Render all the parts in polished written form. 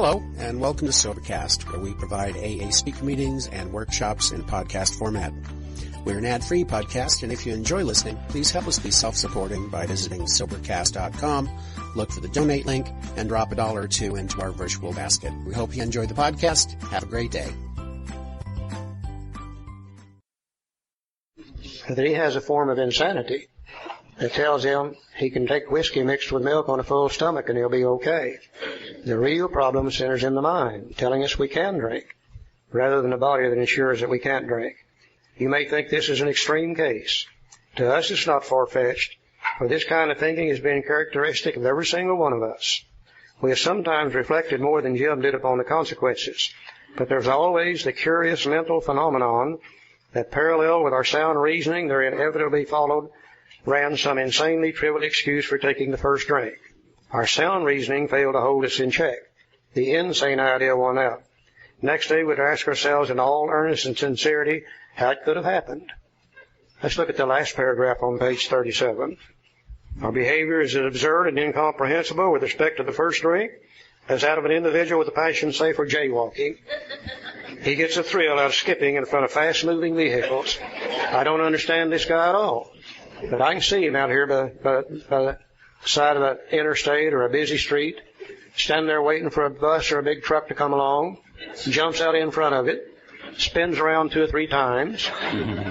Hello, and welcome to Sobercast, where we provide AA speaker meetings and workshops in podcast format. We're an ad-free podcast, and if you enjoy listening, please help us be self-supporting by visiting Sobercast.com, look for the donate link, and drop $1 or $2 into our virtual basket. We hope you enjoy the podcast. Have a great day. That he has a form of insanity that tells him he can take whiskey mixed with milk on a full stomach and he'll be okay. The real problem centers in the mind, telling us we can drink, rather than the body that ensures that we can't drink. You may think this is an extreme case. To us, it's not far-fetched, for this kind of thinking has been characteristic of every single one of us. We have sometimes reflected more than Jim did upon the consequences, but there's always the curious mental phenomenon that, parallel with our sound reasoning, there inevitably ran some insanely trivial excuse for taking the first drink. Our sound reasoning failed to hold us in check. The insane idea won out. Next day, we'd ask ourselves in all earnest and sincerity how it could have happened. Let's look at the last paragraph on page 37. Our behavior is as absurd and incomprehensible with respect to the first drink as that of an individual with a passion, say, for jaywalking. He gets a thrill out of skipping in front of fast-moving vehicles. I don't understand this guy at all. But I can see him out here by the side of an interstate or a busy street, standing there waiting for a bus or a big truck to come along, jumps out in front of it, spins around 2 or 3 times,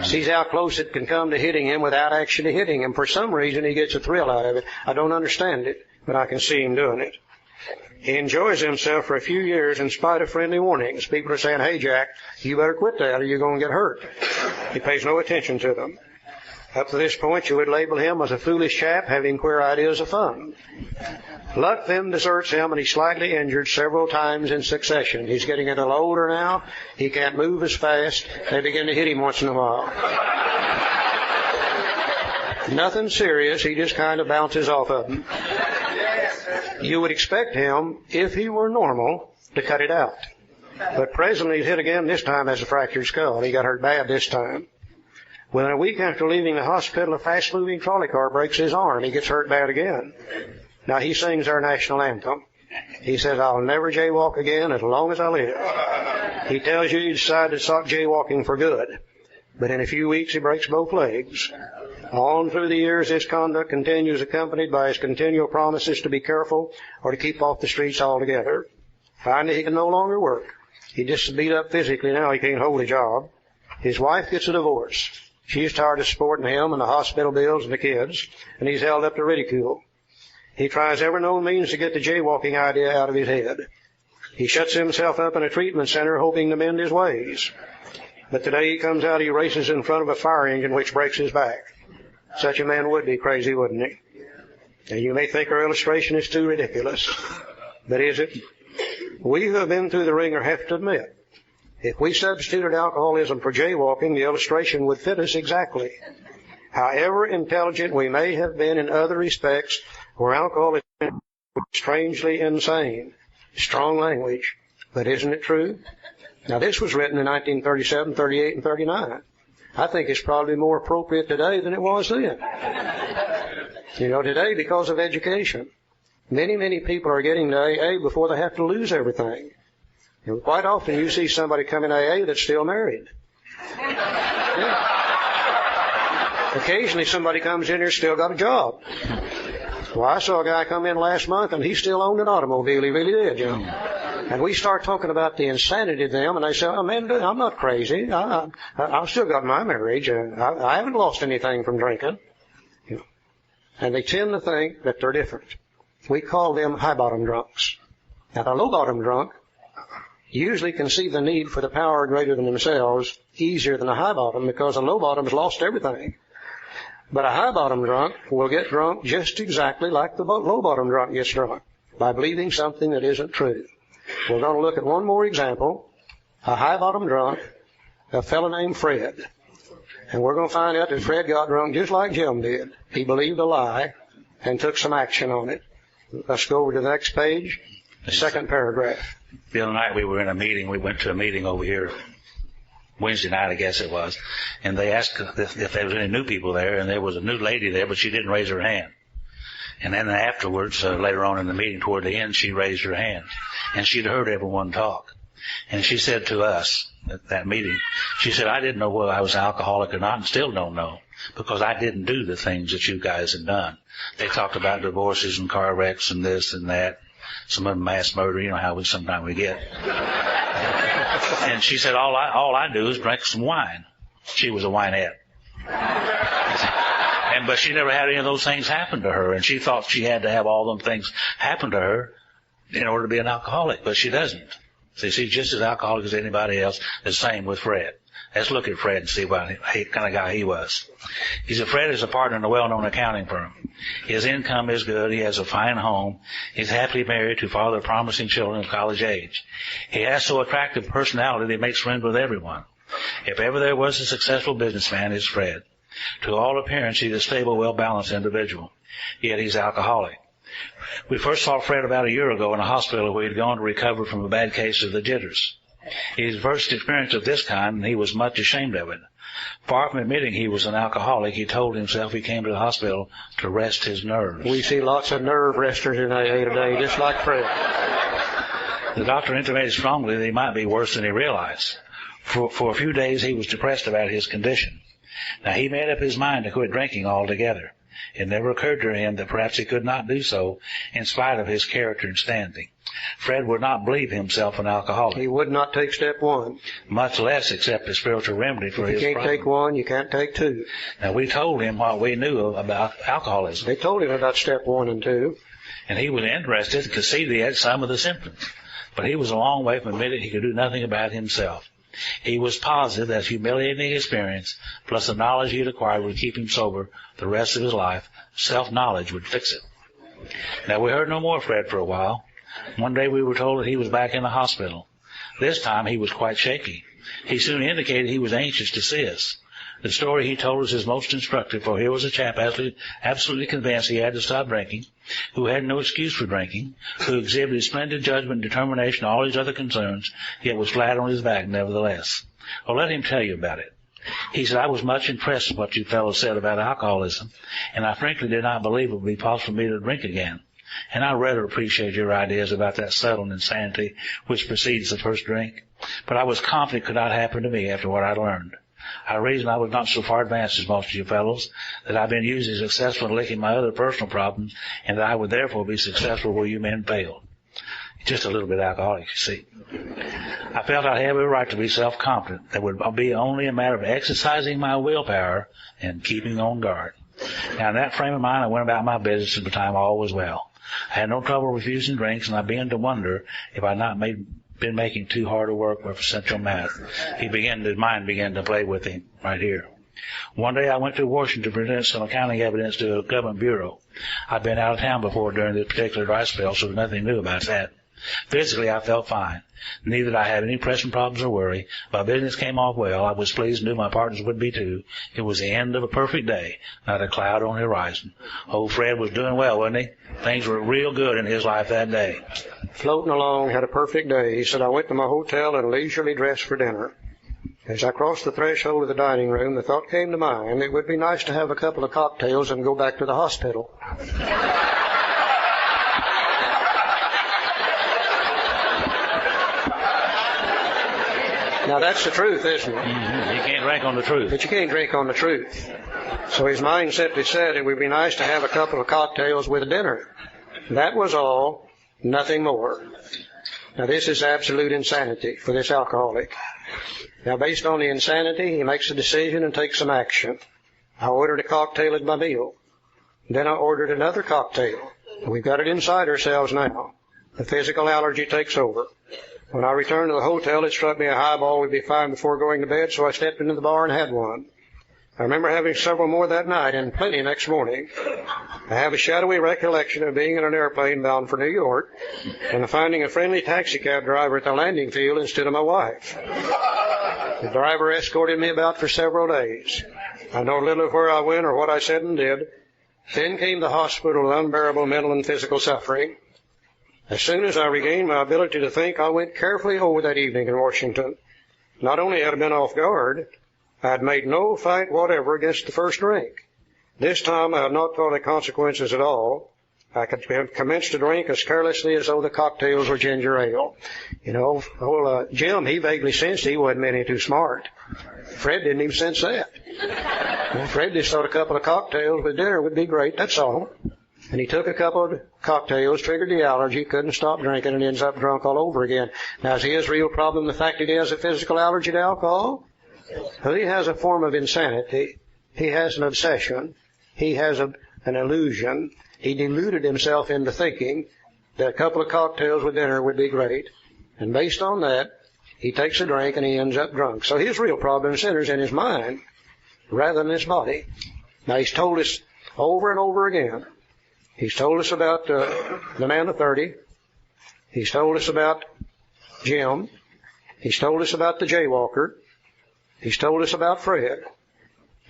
sees how close it can come to hitting him without actually hitting him. For some reason, he gets a thrill out of it. I don't understand it, but I can see him doing it. He enjoys himself for a few years in spite of friendly warnings. People are saying, "Hey, Jack, you better quit that or you're going to get hurt." He pays no attention to them. Up to this point, you would label him as a foolish chap having queer ideas of fun. Luck then deserts him, and he's slightly injured several times in succession. He's getting a little older now. He can't move as fast. They begin to hit him once in a while. Nothing serious. He just kind of bounces off of them. You would expect him, if he were normal, to cut it out. But presently he's hit again. This time has a fractured skull. He got hurt bad this time. Within a week after leaving the hospital, a fast-moving trolley car breaks his arm. He gets hurt bad again. Now, he sings our national anthem. He says, "I'll never jaywalk again as long as I live." He tells you he decided to stop jaywalking for good. But in a few weeks, he breaks both legs. On through the years, his conduct continues, accompanied by his continual promises to be careful or to keep off the streets altogether. Finally, he can no longer work. He's just beat up physically now. He can't hold a job. His wife gets a divorce. She's tired of supporting him and the hospital bills and the kids, and he's held up to ridicule. He tries every known means to get the jaywalking idea out of his head. He shuts himself up in a treatment center hoping to mend his ways. But the day he comes out, he races in front of a fire engine which breaks his back. Such a man would be crazy, wouldn't he? And you may think our illustration is too ridiculous. But is it? We who have been through the ringer have to admit, if we substituted alcoholism for jaywalking, the illustration would fit us exactly. However intelligent we may have been in other respects, where alcoholism is strangely insane. Strong language. But isn't it true? Now, this was written in 1937, 38, and 39. I think it's probably more appropriate today than it was then. You know, today, because of education, many people are getting to AA before they have to lose everything. And quite often you see somebody come in AA that's still married. Yeah. Occasionally somebody comes in here still got a job. Well, I saw a guy come in last month and he still owned an automobile. He really did, you know. And we start talking about the insanity of them, and they say, "Oh, man, I'm not crazy. I've still got my marriage. I haven't lost anything from drinking." You know. And they tend to think that they're different. We call them high-bottom drunks. Now, the low-bottom drunk usually can see the need for the power greater than themselves easier than a high-bottom because a low-bottom's lost everything. But a high-bottom drunk will get drunk just exactly like the low-bottom drunk gets drunk, by believing something that isn't true. We're going to look at one more example, a high-bottom drunk, a fellow named Fred. And we're going to find out that Fred got drunk just like Jim did. He believed a lie and took some action on it. Let's go over to the next page, the second paragraph. The other night we were in a meeting. We went to a meeting over here, Wednesday night, I guess it was, and they asked if there was any new people there, and there was a new lady there, but she didn't raise her hand. And then afterwards, later on in the meeting, toward the end, she raised her hand. And she'd heard everyone talk. And she said to us at that meeting, she said, I didn't know whether I was alcoholic or not, and still don't know, because I didn't do the things that you guys had done. They talked about divorces and car wrecks and this and that, some of them mass murder, you know how sometimes we get. And she said, all I do is drink some wine. She was a winette. But she never had any of those things happen to her, and she thought she had to have all them things happen to her in order to be an alcoholic, but she doesn't. See, she's just as alcoholic as anybody else. The same with Fred. Let's look at Fred and see what kind of guy he was. He said, Fred is a partner in a well-known accounting firm. His income is good. He has a fine home. He's happily married to father of promising children of college age. He has so attractive personality that he makes friends with everyone. If ever there was a successful businessman, it's Fred. To all appearance, he's a stable, well-balanced individual. Yet he's alcoholic. We first saw Fred about a year ago in a hospital where he'd gone to recover from a bad case of the jitters. His first experience of this kind, and he was much ashamed of it. Far from admitting he was an alcoholic, he told himself he came to the hospital to rest his nerves. We see lots of nerve resters in AA today, just like Fred. The doctor intimated strongly that he might be worse than he realized. For a few days he was depressed about his condition. Now he made up his mind to quit drinking altogether. It never occurred to him that perhaps he could not do so in spite of his character and standing. Fred would not believe himself an alcoholic. He would not take step one. Much less accept a spiritual remedy for his problem. If you can't take one, you can't take two. Now we told him what we knew about alcoholism. They told him about step 1 and 2. And he was interested and could see that he had some of the symptoms. But he was a long way from admitting he could do nothing about himself. He was positive that humiliating experience, plus the knowledge he had acquired, would keep him sober the rest of his life. Self-knowledge would fix it. Now, we heard no more of Fred for a while. One day we were told that he was back in the hospital. This time he was quite shaky. He soon indicated he was anxious to see us. The story he told us is most instructive, for here was a chap absolutely convinced he had to stop drinking, who had no excuse for drinking, who exhibited splendid judgment and determination in all his other concerns, yet was flat on his back nevertheless. Well, let him tell you about it. He said, I was much impressed with what you fellows said about alcoholism, and I frankly did not believe it would be possible for me to drink again. And I rather appreciate your ideas about that settled insanity which precedes the first drink, but I was confident it could not happen to me after what I learned. I reasoned I was not so far advanced as most of you fellows, that I've been usually successful in licking my other personal problems, and that I would therefore be successful where you men failed. Just a little bit alcoholic, you see. I felt I had every right to be self-confident. That would be only a matter of exercising my willpower and keeping on guard. Now, in that frame of mind, I went about my business at the time all was well. I had no trouble refusing drinks, and I began to wonder if I had not been making too hard a work of essential matter. His mind began to play with him right here. One day I went to Washington to present some accounting evidence to a government bureau. I'd been out of town before during this particular dry spell, so there's nothing new about that. Physically, I felt fine. Neither did I have any pressing problems or worry. My business came off well. I was pleased and knew my partners would be too. It was the end of a perfect day, not a cloud on the horizon. Old Fred was doing well, wasn't he? Things were real good in his life that day. Floating along, had a perfect day. He said, I went to my hotel and leisurely dressed for dinner. As I crossed the threshold of the dining room, the thought came to mind, it would be nice to have a couple of cocktails and go back to the hospital. Now, that's the truth, isn't it? Mm-hmm. You can't drink on the truth. But you can't drink on the truth. So his mind simply said it would be nice to have a couple of cocktails with dinner. That was all, nothing more. Now, this is absolute insanity for this alcoholic. Now, based on the insanity, he makes a decision and takes some action. I ordered a cocktail at my meal. Then I ordered another cocktail. We've got it inside ourselves now. The physical allergy takes over. When I returned to the hotel, it struck me a highball would be fine before going to bed, so I stepped into the bar and had one. I remember having several more that night and plenty next morning. I have a shadowy recollection of being in an airplane bound for New York and finding a friendly taxicab driver at the landing field instead of my wife. The driver escorted me about for several days. I know little of where I went or what I said and did. Then came the hospital with unbearable mental and physical suffering. As soon as I regained my ability to think, I went carefully over that evening in Washington. Not only had I been off guard, I had made no fight whatever against the first drink. This time I had not thought of consequences at all. I could commence to drink as carelessly as though the cocktails were ginger ale. You know, old Jim, he vaguely sensed he wasn't any too smart. Fred didn't even sense that. Well, Fred just thought a couple of cocktails with dinner would be great, that's all. And he took a couple of cocktails, triggered the allergy, couldn't stop drinking, and ends up drunk all over again. Now, is his real problem the fact that he has a physical allergy to alcohol? Well, he has a form of insanity. He has an obsession. He has an illusion. He deluded himself into thinking that a couple of cocktails with dinner would be great. And based on that, he takes a drink and he ends up drunk. So his real problem centers in his mind rather than his body. Now, he's told us over and over again. He's told us about the man of 30. He's told us about Jim. He's told us about the jaywalker. He's told us about Fred.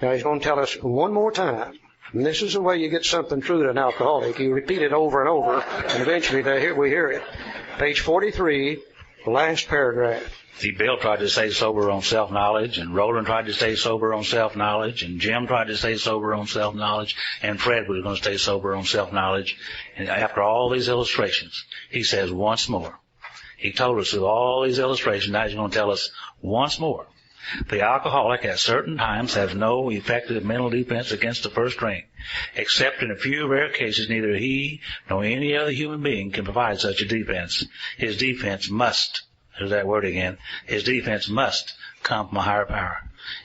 Now he's going to tell us one more time. And this is the way you get something true to an alcoholic. You repeat it over and over, and eventually we hear it. Page 43, last paragraph. See, Bill tried to stay sober on self-knowledge, and Roland tried to stay sober on self-knowledge, and Jim tried to stay sober on self-knowledge, and Fred was going to stay sober on self-knowledge. And after all these illustrations, he says once more. He told us through all these illustrations, now he's going to tell us once more. The alcoholic at certain times has no effective mental defense against the first drink. Except in a few rare cases, neither he nor any other human being can provide such a defense. His defense must, there's that word again, his defense must come from a higher power.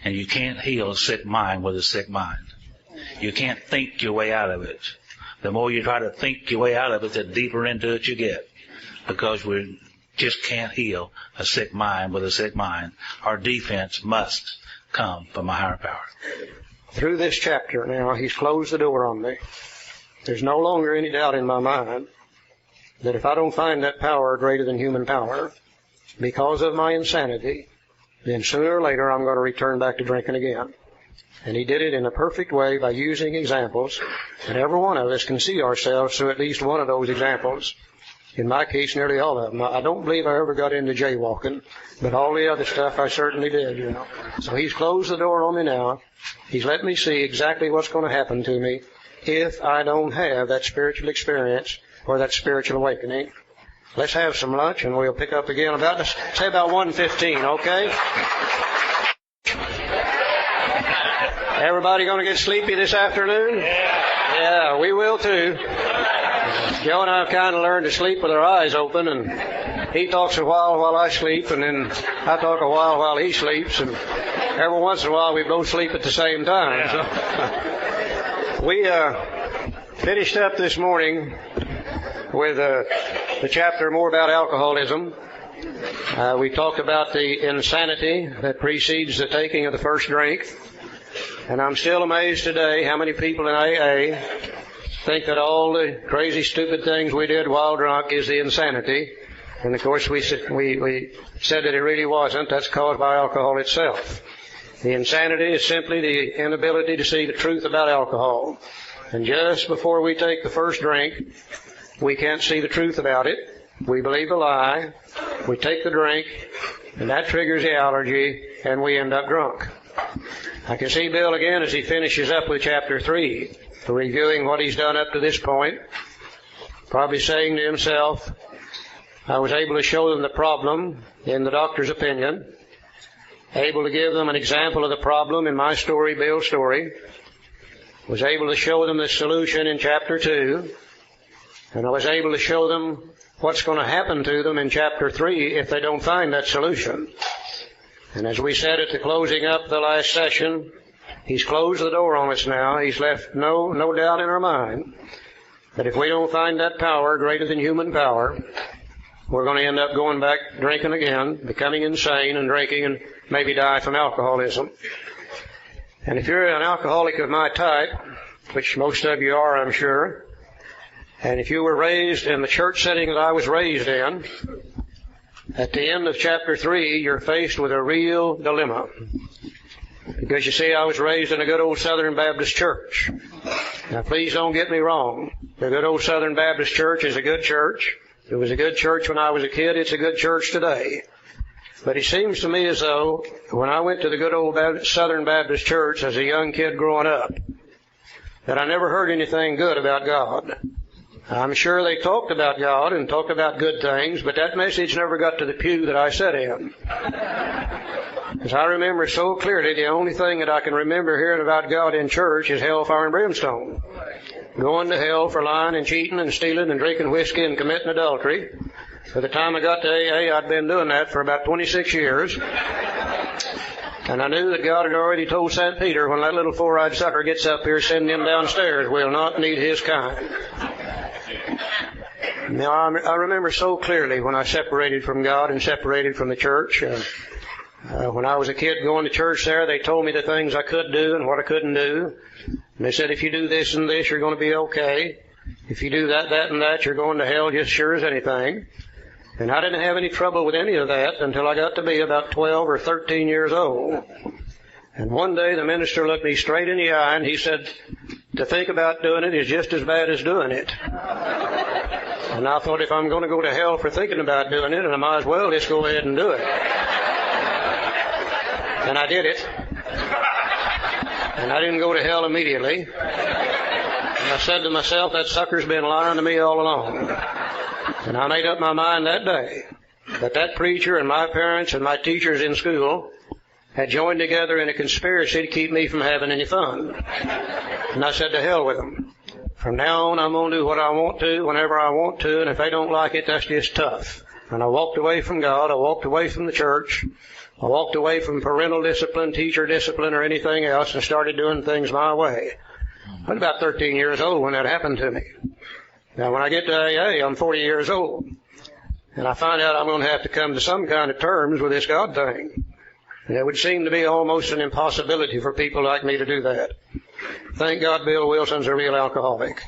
And you can't heal a sick mind with a sick mind. You can't think your way out of it. The more you try to think your way out of it, the deeper into it you get. Because we just can't heal a sick mind with a sick mind. Our defense must come from a higher power. Through this chapter now, he's closed the door on me. There's no longer any doubt in my mind that if I don't find that power greater than human power, because of my insanity, then sooner or later I'm going to return back to drinking again. And he did it in a perfect way by using examples, and every one of us can see ourselves through at least one of those examples. In my case, nearly all of them. I don't believe I ever got into jaywalking, but all the other stuff I certainly did, you know. So he's closed the door on me now. He's let me see exactly what's going to happen to me if I don't have that spiritual experience or that spiritual awakening. Let's have some lunch and we'll pick up again about 1:15, okay? Everybody going to get sleepy this afternoon? Yeah, we will too. Joe and I have kind of learned to sleep with our eyes open, and he talks a while I sleep, and then I talk a while he sleeps, and every once in a while we both sleep at the same time. So we finished up this morning with the chapter more about alcoholism. We talked about the insanity that precedes the taking of the first drink, and I'm still amazed today how many people in AA think that all the crazy, stupid things we did while drunk is the insanity. And of course we said that it really wasn't. That's caused by alcohol itself. The insanity is simply the inability to see the truth about alcohol. And just before we take the first drink, we can't see the truth about it. We believe a lie. We take the drink, and that triggers the allergy, and we end up drunk. I can see Bill again as he finishes up with chapter 3. Reviewing what he's done up to this point, probably saying to himself, I was able to show them the problem in the doctor's opinion, able to give them an example of the problem in my story, Bill's story, was able to show them the solution in chapter 2, and I was able to show them what's going to happen to them in chapter 3 if they don't find that solution. And as we said at the closing up the last session, he's closed the door on us now. He's left no doubt in our mind that if we don't find that power greater than human power, we're going to end up going back drinking again, becoming insane and drinking and maybe die from alcoholism. And if you're an alcoholic of my type, which most of you are, I'm sure, and if you were raised in the church setting that I was raised in, at the end of chapter 3, you're faced with a real dilemma. Because you see, I was raised in a good old Southern Baptist church. Now please don't get me wrong. The good old Southern Baptist church is a good church. It was a good church when I was a kid. It's a good church today. But it seems to me as though when I went to the good old Southern Baptist church as a young kid growing up, that I never heard anything good about God. I'm sure they talked about God and talked about good things, but that message never got to the pew that I sat in. As I remember so clearly, the only thing that I can remember hearing about God in church is hellfire and brimstone. Going to hell for lying and cheating and stealing and drinking whiskey and committing adultery. By the time I got to AA, I'd been doing that for about 26 years. And I knew that God had already told St. Peter, when that little four-eyed sucker gets up here, send him downstairs. We'll not need his kind. Now, I remember so clearly when I separated from God and separated from the church. When I was a kid going to church there, they told me the things I could do and what I couldn't do. And they said, if you do this and this, you're going to be okay. If you do that, that, and that, you're going to hell just sure as anything. And I didn't have any trouble with any of that until I got to be about 12 or 13 years old. And one day the minister looked me straight in the eye and he said, to think about doing it is just as bad as doing it. And I thought, if I'm going to go to hell for thinking about doing it, and I might as well just go ahead and do it. And I did it. And I didn't go to hell immediately. And I said to myself, that sucker's been lying to me all along. And I made up my mind that day that that preacher and my parents and my teachers in school had joined together in a conspiracy to keep me from having any fun. And I said, to hell with them. From now on, I'm going to do what I want to, whenever I want to, and if they don't like it, that's just tough. And I walked away from God. I walked away from the church. I walked away from parental discipline, teacher discipline, or anything else, and started doing things my way. I was about 13 years old when that happened to me. Now, when I get to AA, I'm 40 years old. And I find out I'm going to have to come to some kind of terms with this God thing. And it would seem to be almost an impossibility for people like me to do that. Thank God Bill Wilson's a real alcoholic,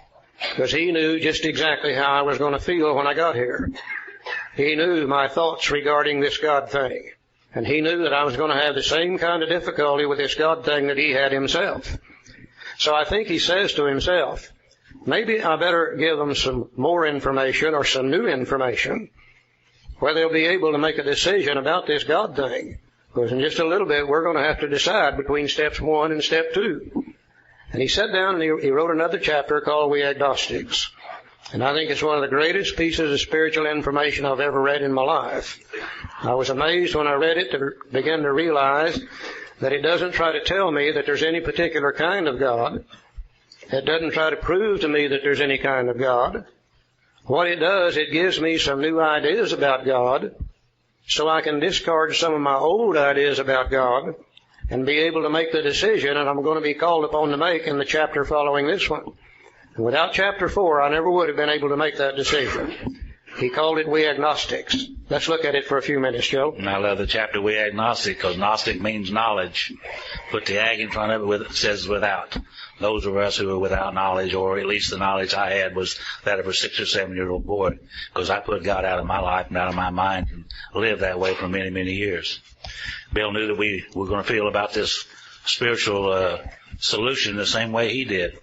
because he knew just exactly how I was going to feel when I got here. He knew my thoughts regarding this God thing. And he knew that I was going to have the same kind of difficulty with this God thing that he had himself. So I think he says to himself, maybe I better give them some more information or some new information where they'll be able to make a decision about this God thing. Because in just a little bit, we're going to have to decide between steps 1 and step 2. And he sat down and he wrote another chapter called We Agnostics. And I think it's one of the greatest pieces of spiritual information I've ever read in my life. I was amazed when I read it to begin to realize that it doesn't try to tell me that there's any particular kind of God. It doesn't try to prove to me that there's any kind of God. What it does, it gives me some new ideas about God so I can discard some of my old ideas about God and be able to make the decision that I'm going to be called upon to make in the chapter following this one. And without chapter 4, I never would have been able to make that decision. He called it We Agnostics. Let's look at it for a few minutes, Joe. And I love the chapter We Agnostic, because Gnostic means knowledge. Put the ag in front of it, it says without. Those of us who are without knowledge, or at least the knowledge I had was that of a 6 or 7-year-old boy, because I put God out of my life and out of my mind and lived that way for many, many years. Bill knew that we were going to feel about this spiritual solution the same way he did.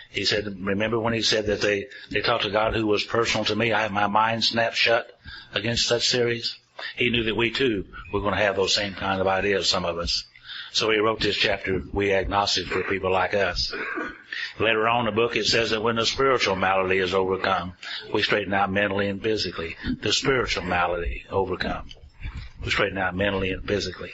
He said, remember when he said that they talked to God who was personal to me? I have my mind snapped shut against such theories. He knew that we too were going to have those same kind of ideas, some of us. So he wrote this chapter, We Agnostics, for people like us. Later on in the book it says that when the spiritual malady is overcome, we straighten out mentally and physically. The spiritual malady overcome. We straighten out mentally and physically.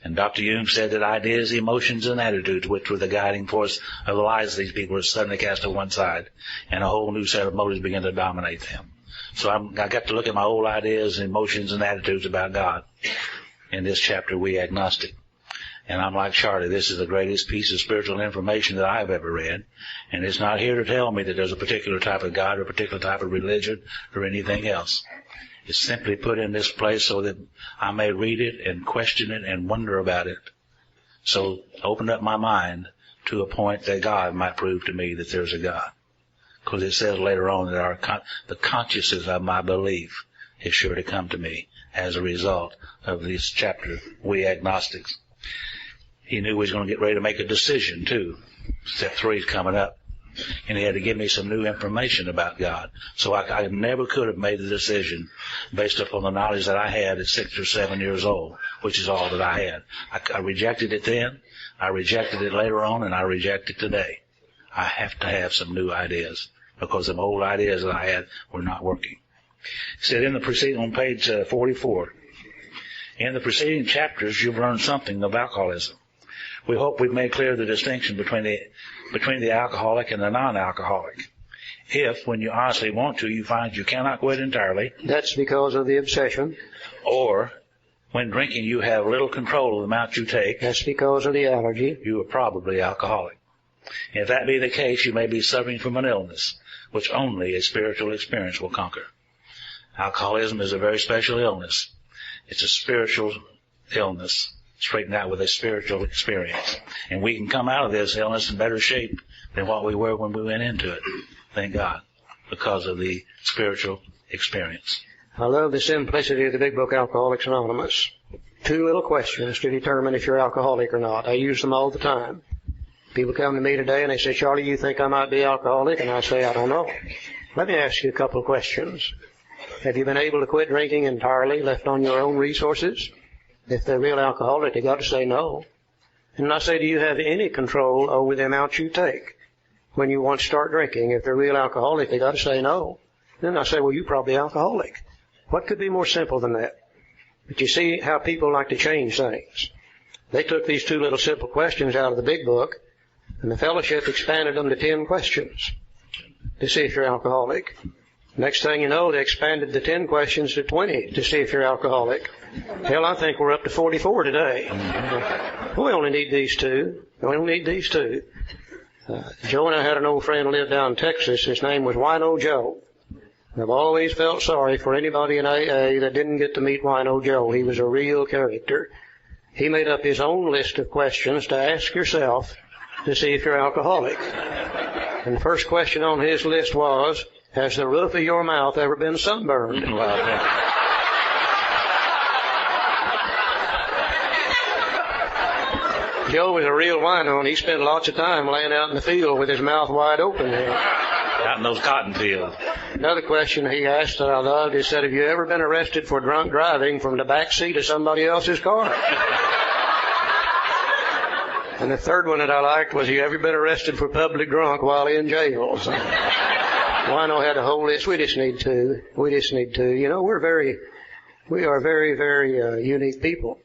And Dr. Jung said that ideas, emotions, and attitudes, which were the guiding force of the lives of these people, were suddenly cast to one side, and a whole new set of motives began to dominate them. So I got to look at my old ideas, emotions, and attitudes about God in this chapter, We Agnostic. And I'm like Charlie, this is the greatest piece of spiritual information that I've ever read. And it's not here to tell me that there's a particular type of God or a particular type of religion or anything else. It's simply put in this place so that I may read it and question it and wonder about it. So open up my mind to a point that God might prove to me that there's a God. Because it says later on that the consciousness of my belief is sure to come to me as a result of this chapter, We Agnostics. He knew he was going to get ready to make a decision too. Step 3 is coming up. And he had to give me some new information about God. So I never could have made the decision based upon the knowledge that I had at 6 or 7 years old, which is all that I had. I rejected it then, I rejected it later on, and I reject it today. I have to have some new ideas because the old ideas that I had were not working. He said in the preceding, on page 44, in the preceding chapters, you've learned something of alcoholism. We hope we've made clear the distinction between the alcoholic and the non-alcoholic. If, when you honestly want to, you find you cannot quit entirely, that's because of the obsession. Or when drinking you have little control of the amount you take, that's because of the allergy. You are probably alcoholic. If that be the case, you may be suffering from an illness, which only a spiritual experience will conquer. Alcoholism is a very special illness. It's a spiritual illness, straightened out with a spiritual experience. And we can come out of this illness in better shape than what we were when we went into it. Thank God, because of the spiritual experience. I love the simplicity of the big book, Alcoholics Anonymous. 2 little questions to determine if you're alcoholic or not. I use them all the time. People come to me today and they say, Charlie, you think I might be alcoholic? And I say, I don't know. Let me ask you a couple of questions. Have you been able to quit drinking entirely, left on your own resources? If they're real alcoholic, they got to say no. And I say, do you have any control over the amount you take when you want to start drinking? If they're real alcoholic, they got to say no. Then I say, well, you're probably alcoholic. What could be more simple than that? But you see how people like to change things. They took these 2 little simple questions out of the big book, and the fellowship expanded them to 10 questions to see if you're alcoholic. Next thing you know, they expanded the 10 questions to 20 to see if you're alcoholic. Hell, I think we're up to 44 today. We only need these 2. We only need these 2. Joe and I had an old friend who lived down in Texas. His name was Wino Joe. I've always felt sorry for anybody in AA that didn't get to meet Wino Joe. He was a real character. He made up his own list of questions to ask yourself to see if you're alcoholic. And the first question on his list was, has the roof of your mouth ever been sunburned? Joe was a real wino, and he spent lots of time laying out in the field with his mouth wide open there. Out in those cotton fields. Another question he asked that I loved, he said, have you ever been arrested for drunk driving from the back seat of somebody else's car? And the third one that I liked was, have you ever been arrested for public drunk while in jail? So, Wino had a whole list. We just need to. You know, we are very, very unique people.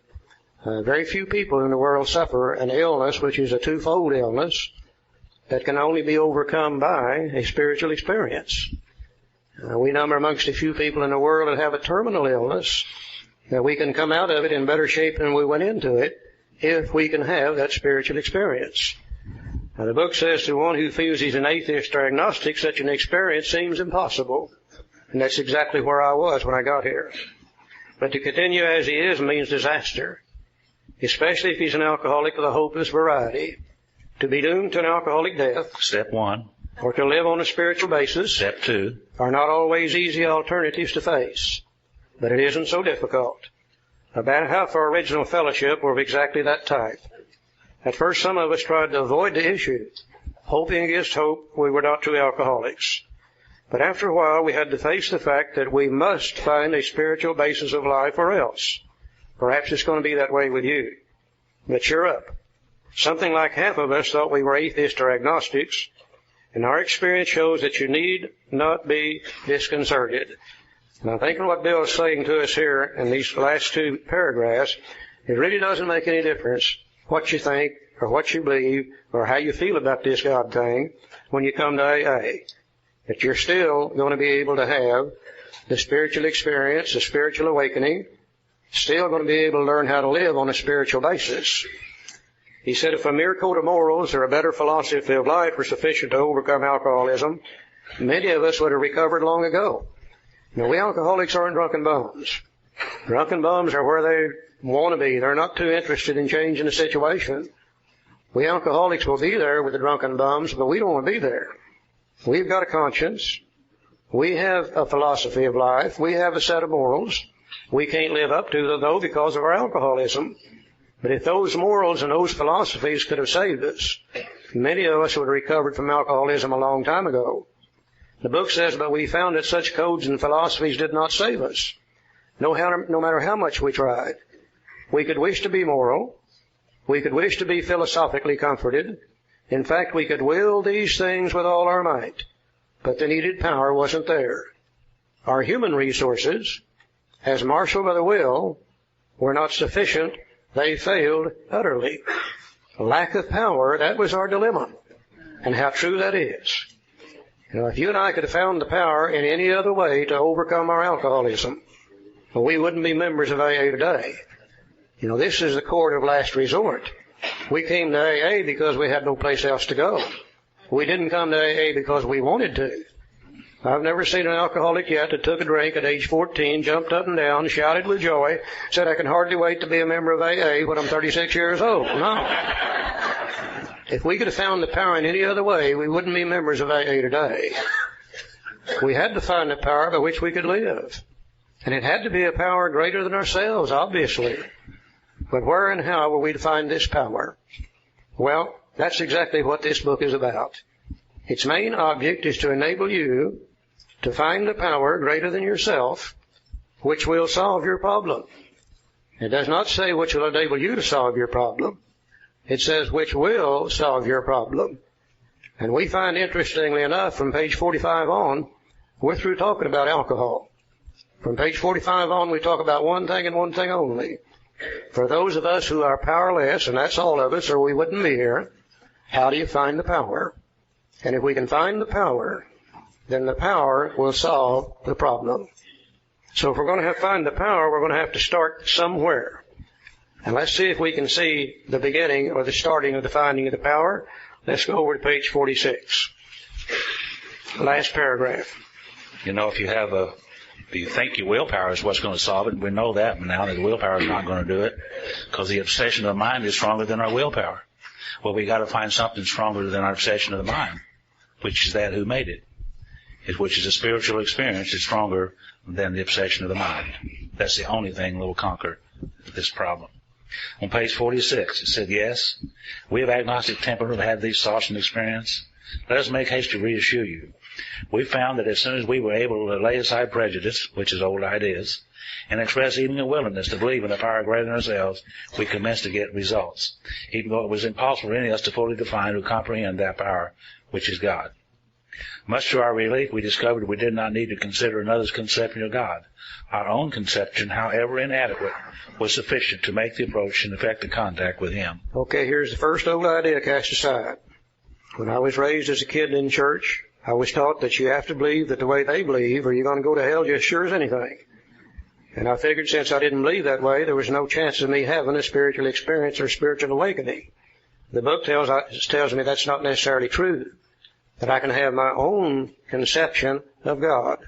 Very few people in the world suffer an illness which is a 2-fold illness that can only be overcome by a spiritual experience. We number amongst a few people in the world that have a terminal illness, that we can come out of it in better shape than we went into it if we can have that spiritual experience. Now, the book says to one who feels he's an atheist or agnostic, such an experience seems impossible. And that's exactly where I was when I got here. But to continue as he is means disaster, especially if he's an alcoholic of the hopeless variety. To be doomed to an alcoholic death, Step 1. Or to live on a spiritual basis, Step 2. Are not always easy alternatives to face. But it isn't so difficult. About half our original fellowship were of exactly that type. At first, some of us tried to avoid the issue, hoping against hope we were not true alcoholics. But after a while, we had to face the fact that we must find a spiritual basis of life or else. Perhaps it's going to be that way with you. But cheer up. Something like half of us thought we were atheists or agnostics, and our experience shows that you need not be disconcerted. And I'm thinking what Bill is saying to us here in these last 2 paragraphs, it really doesn't make any difference what you think or what you believe or how you feel about this God thing when you come to AA. That you're still going to be able to have the spiritual experience, the spiritual awakening, still going to be able to learn how to live on a spiritual basis. He said if a mere code of morals or a better philosophy of life were sufficient to overcome alcoholism, many of us would have recovered long ago. Now, we alcoholics aren't drunken bums. Drunken bums are where they want to be. They're not too interested in changing the situation. We alcoholics will be there with the drunken bums, but we don't want to be there. We've got a conscience. We have a philosophy of life. We have a set of morals. We can't live up to them, though, because of our alcoholism. But if those morals and those philosophies could have saved us, many of us would have recovered from alcoholism a long time ago. The book says, but we found that such codes and philosophies did not save us, no matter how much we tried. We could wish to be moral. We could wish to be philosophically comforted. In fact, we could will these things with all our might. but the needed power wasn't there. Our human resources, as marshaled by the will, were not sufficient. They failed utterly. Lack of power, that was our dilemma. And how true that is. You know, if you and I could have found the power in any other way to overcome our alcoholism, well, we wouldn't be members of AA today. You know, this is the court of last resort. We came to AA because we had no place else to go. We didn't come to AA because we wanted to. I've never seen an alcoholic yet that took a drink at age 14, jumped up and down, shouted with joy, said, I can hardly wait to be a member of AA when I'm 36 years old. No. If we could have found the power in any other way, we wouldn't be members of AA today. We had to find the power by which we could live. And it had to be a power greater than ourselves, obviously. But where and how were we to find this power? Well, that's exactly what this book is about. Its main object is to enable you to find the power greater than yourself, which will solve your problem. It does not say which will enable you to solve your problem. It says which will solve your problem. And we find, interestingly enough, from page 45 on, we're through talking about alcohol. From page 45 on, we talk about one thing and one thing only. For those of us who are powerless, and that's all of us, or we wouldn't be here, how do you find the power? And if we can find the power, then the power will solve the problem. So if we're going to find the power, we're going to have to start somewhere. And let's see if we can see the beginning or the starting of the finding of the power. Let's go over to page 46. Last paragraph. You know, if you think your willpower is what's going to solve it, we know that now that the willpower is not going to do it, because the obsession of the mind is stronger than our willpower. Well, we got to find something stronger than our obsession of the mind, which is that who made it, which is a spiritual experience. It's stronger than the obsession of the mind. That's the only thing that will conquer this problem. On page 46, it said, yes, we of agnostic temperament have had these thoughts and experience. Let us make haste to reassure you. We found that as soon as we were able to lay aside prejudice, which is old ideas, and express even a willingness to believe in a power greater than ourselves, we commenced to get results, even though it was impossible for any of us to fully define or comprehend that power, which is God. Much to our relief, we discovered we did not need to consider another's conception of God. Our own conception, however inadequate, was sufficient to make the approach and effect the contact with Him. Okay, here's the first old idea cast aside. When I was raised as a kid in church, I was taught that you have to believe that the way they believe, or you're going to go to hell just sure as anything. And I figured since I didn't believe that way, there was no chance of me having a spiritual experience or spiritual awakening. The book tells me that's not necessarily true, that I can have my own conception of God.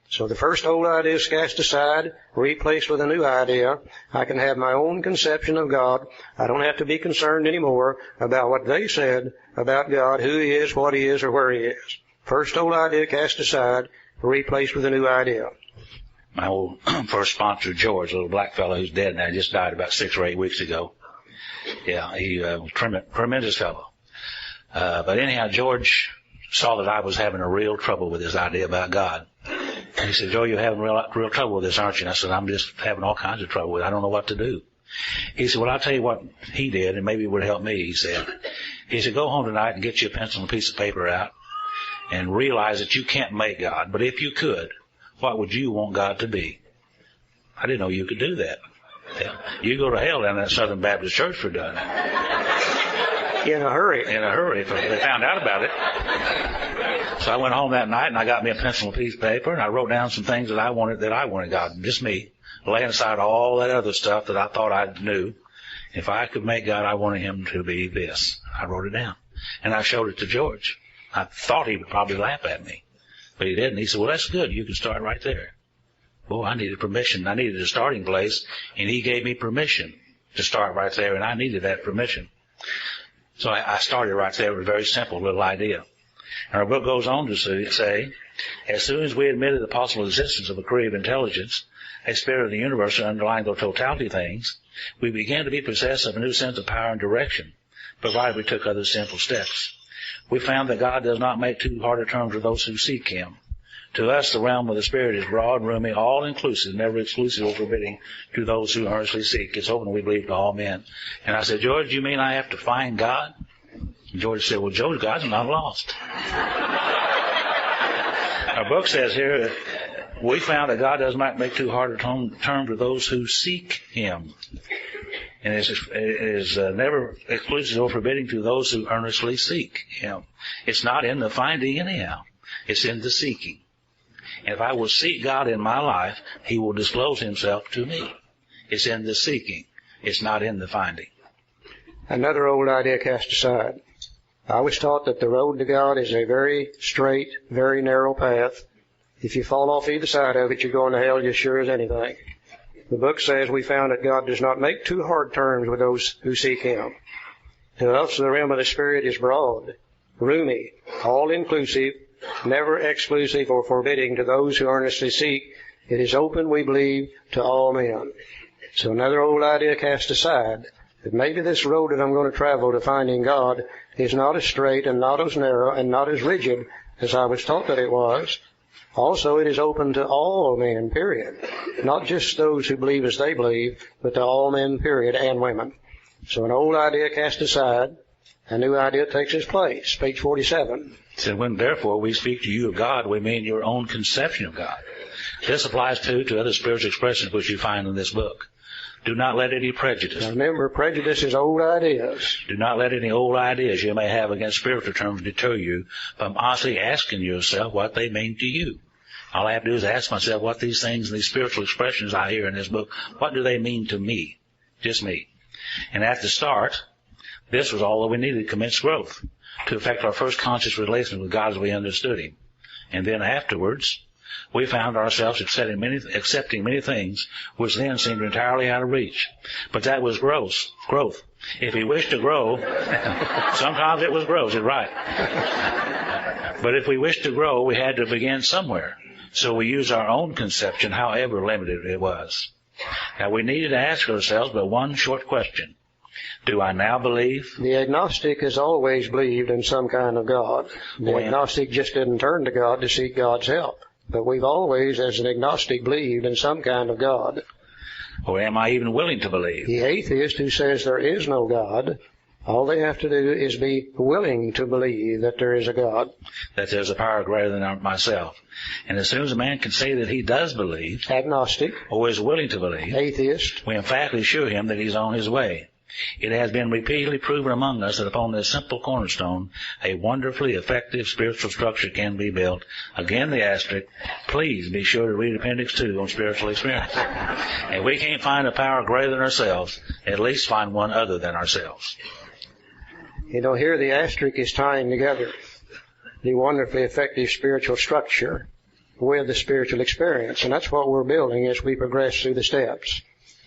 So the first old idea is cast aside, replaced with a new idea. I can have my own conception of God. I don't have to be concerned anymore about what they said about God, who He is, what He is, or where He is. First old idea cast aside, replaced with a new idea. My old first sponsor, George, a little black fellow who's dead now, just died about 6 or 8 weeks ago. Yeah, he was a tremendous fellow. But anyhow, George saw that I was having a real trouble with this idea about God. And he said, Joe, you're having real trouble with this, aren't you? And I said, I'm just having all kinds of trouble with it. I don't know what to do. He said, well, I'll tell you what he did, and maybe it would help me, he said. He said, go home tonight and get you a pencil and a piece of paper out and realize that you can't make God. But if you could, what would you want God to be? I didn't know you could do that. Yeah. You go to hell down at Southern Baptist Church for doing it. In a hurry. In a hurry, if they found out about it. So I went home that night and I got me a pencil and a piece of paper and I wrote down some things that I wanted God, just me, laying aside all that other stuff that I thought I knew. If I could make God, I wanted Him to be this. I wrote it down. And I showed it to George. I thought he would probably laugh at me. But he didn't. He said, well, that's good. You can start right there. Boy, I needed permission. I needed a starting place, and he gave me permission to start right there, and I needed that permission. So I started right there with a very simple little idea. And our book goes on to say, as soon as we admitted the possible existence of a creative intelligence, a spirit of the universe underlying the totality of things, we began to be possessed of a new sense of power and direction, provided we took other simple steps. We found that God does not make too hard a terms for those who seek Him. To us, the realm of the Spirit is broad, roomy, all-inclusive, never exclusive or forbidding to those who earnestly seek. It's open, we believe, to all men. And I said, George, you mean I have to find God? And George said, well, George, God's not lost. Our book says here, we found that God does not make too hard a term for those who seek Him. And it is never exclusive or forbidding to those who earnestly seek Him. It's not in the finding anyhow. It's in the seeking. And if I will seek God in my life, He will disclose Himself to me. It's in the seeking. It's not in the finding. Another old idea cast aside. I was taught that the road to God is a very straight, very narrow path. If you fall off either side of it, you're going to hell just sure as anything. The book says we found that God does not make too hard terms with those who seek Him. To us, the realm of the Spirit is broad, roomy, all-inclusive, never exclusive or forbidding to those who earnestly seek. It is open, we believe, to all men. So another old idea cast aside, that maybe this road that I'm going to travel to finding God is not as straight and not as narrow and not as rigid as I was taught that it was. Also, it is open to all men, period. Not just those who believe as they believe, but to all men, period, and women. So an old idea cast aside, a new idea takes its place. Page 47. So when, therefore, we speak to you of God, we mean your own conception of God. This applies, too, to other spiritual expressions which you find in this book. Do not let any prejudice. Now remember, prejudice is old ideas. Do not let any old ideas you may have against spiritual terms deter you from honestly asking yourself what they mean to you. All I have to do is ask myself what these things and these spiritual expressions I hear in this book, what do they mean to me? Just me. And at the start, this was all that we needed to commence growth, to effect our first conscious relation with God as we understood Him. And then afterwards, we found ourselves accepting many things which then seemed entirely out of reach. But that was growth. If we wished to grow, sometimes it was growth, you're right. But if we wished to grow, we had to begin somewhere. So we used our own conception, however limited it was. Now we needed to ask ourselves but one short question. Do I now believe? The agnostic has always believed in some kind of God. The agnostic just didn't turn to God to seek God's help. But we've always, as an agnostic, believed in some kind of God. Or am I even willing to believe? The atheist who says there is no God, all they have to do is be willing to believe that there is a God. That there's a power greater than myself. And as soon as a man can say that he does believe, agnostic, or is willing to believe, atheist, we emphatically assure him that he's on his way. It has been repeatedly proven among us that upon this simple cornerstone, a wonderfully effective spiritual structure can be built. Again, the asterisk, please be sure to read Appendix 2 on spiritual experience. If we can't find a power greater than ourselves, at least find one other than ourselves. You know, here the asterisk is tying together the wonderfully effective spiritual structure with the spiritual experience. And that's what we're building as we progress through the steps.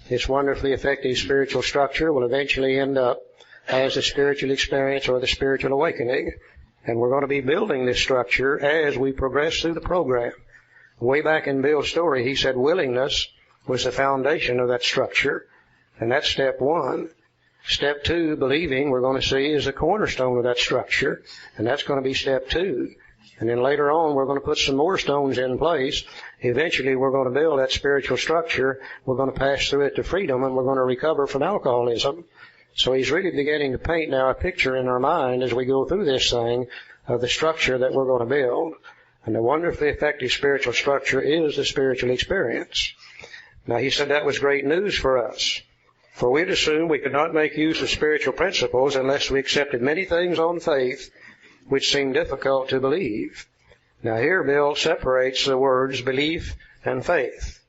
This wonderfully effective spiritual structure will eventually end up as the spiritual experience or the spiritual awakening. And we're going to be building this structure as we progress through the program. Way back in Bill's story, he said willingness was the foundation of that structure. And that's step one. Step two, believing, we're going to see, is the cornerstone of that structure. And that's going to be step two. And then later on, we're going to put some more stones in place. Eventually, we're going to build that spiritual structure. We're going to pass through it to freedom, and we're going to recover from alcoholism. So he's really beginning to paint now a picture in our mind as we go through this thing of the structure that we're going to build. And the wonderfully effective spiritual structure is the spiritual experience. Now, he said that was great news for us. For we'd assumed we could not make use of spiritual principles unless we accepted many things on faith which seem difficult to believe. Now here Bill separates the words belief and faith.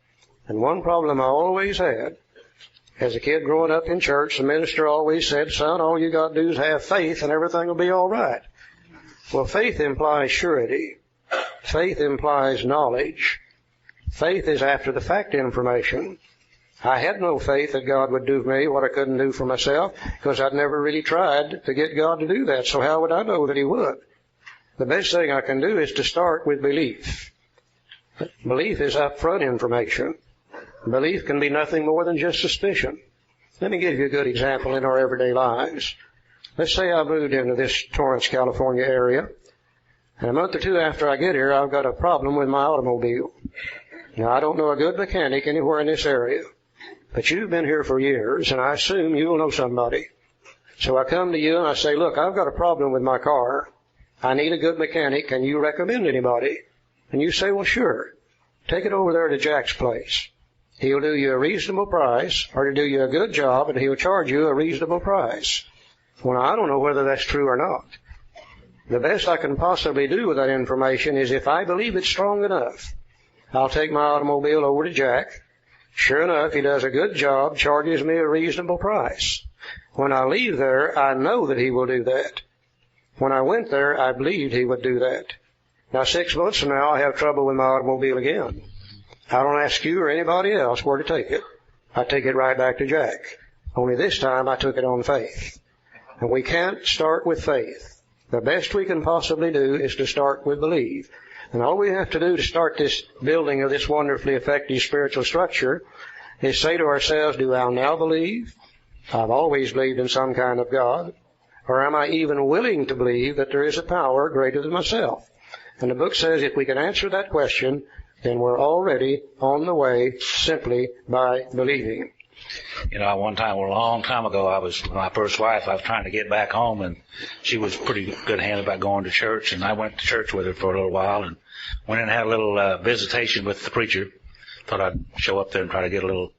And one problem I always had, as a kid growing up in church, the minister always said, son, all you got to do is have faith and everything will be all right. Well, faith implies surety. Faith implies knowledge. Faith is after the fact information. I had no faith that God would do for me what I couldn't do for myself because I'd never really tried to get God to do that. So how would I know that He would? The best thing I can do is to start with belief. Belief is upfront information. Belief can be nothing more than just suspicion. Let me give you a good example in our everyday lives. Let's say I moved into this Torrance, California area, and a month or two after I get here, I've got a problem with my automobile. Now, I don't know a good mechanic anywhere in this area. But you've been here for years, and I assume you'll know somebody. So I come to you and I say, look, I've got a problem with my car. I need a good mechanic. Can you recommend anybody? And you say, well, sure. Take it over there to Jack's place. He'll do you a reasonable price, or to do you a good job, and he'll charge you a reasonable price. Well, I don't know whether that's true or not. The best I can possibly do with that information is if I believe it's strong enough, I'll take my automobile over to Jack. Sure enough, he does a good job, charges me a reasonable price. When I leave there, I know that he will do that. When I went there, I believed he would do that. Now, 6 months from now, I have trouble with my automobile again. I don't ask you or anybody else where to take it. I take it right back to Jack. Only this time, I took it on faith. And we can't start with faith. The best we can possibly do is to start with believe. And all we have to do to start this building of this wonderfully effective spiritual structure is say to ourselves, do I now believe? I've always believed in some kind of God. Or am I even willing to believe that there is a power greater than myself? And the book says if we can answer that question, then we're already on the way simply by believing. You know, one time, a long time ago, with my first wife, I was trying to get back home, and she was pretty good hand about going to church, and I went to church with her for a little while, and went in and had a little visitation with the preacher. Thought I'd show up there and try to get a little,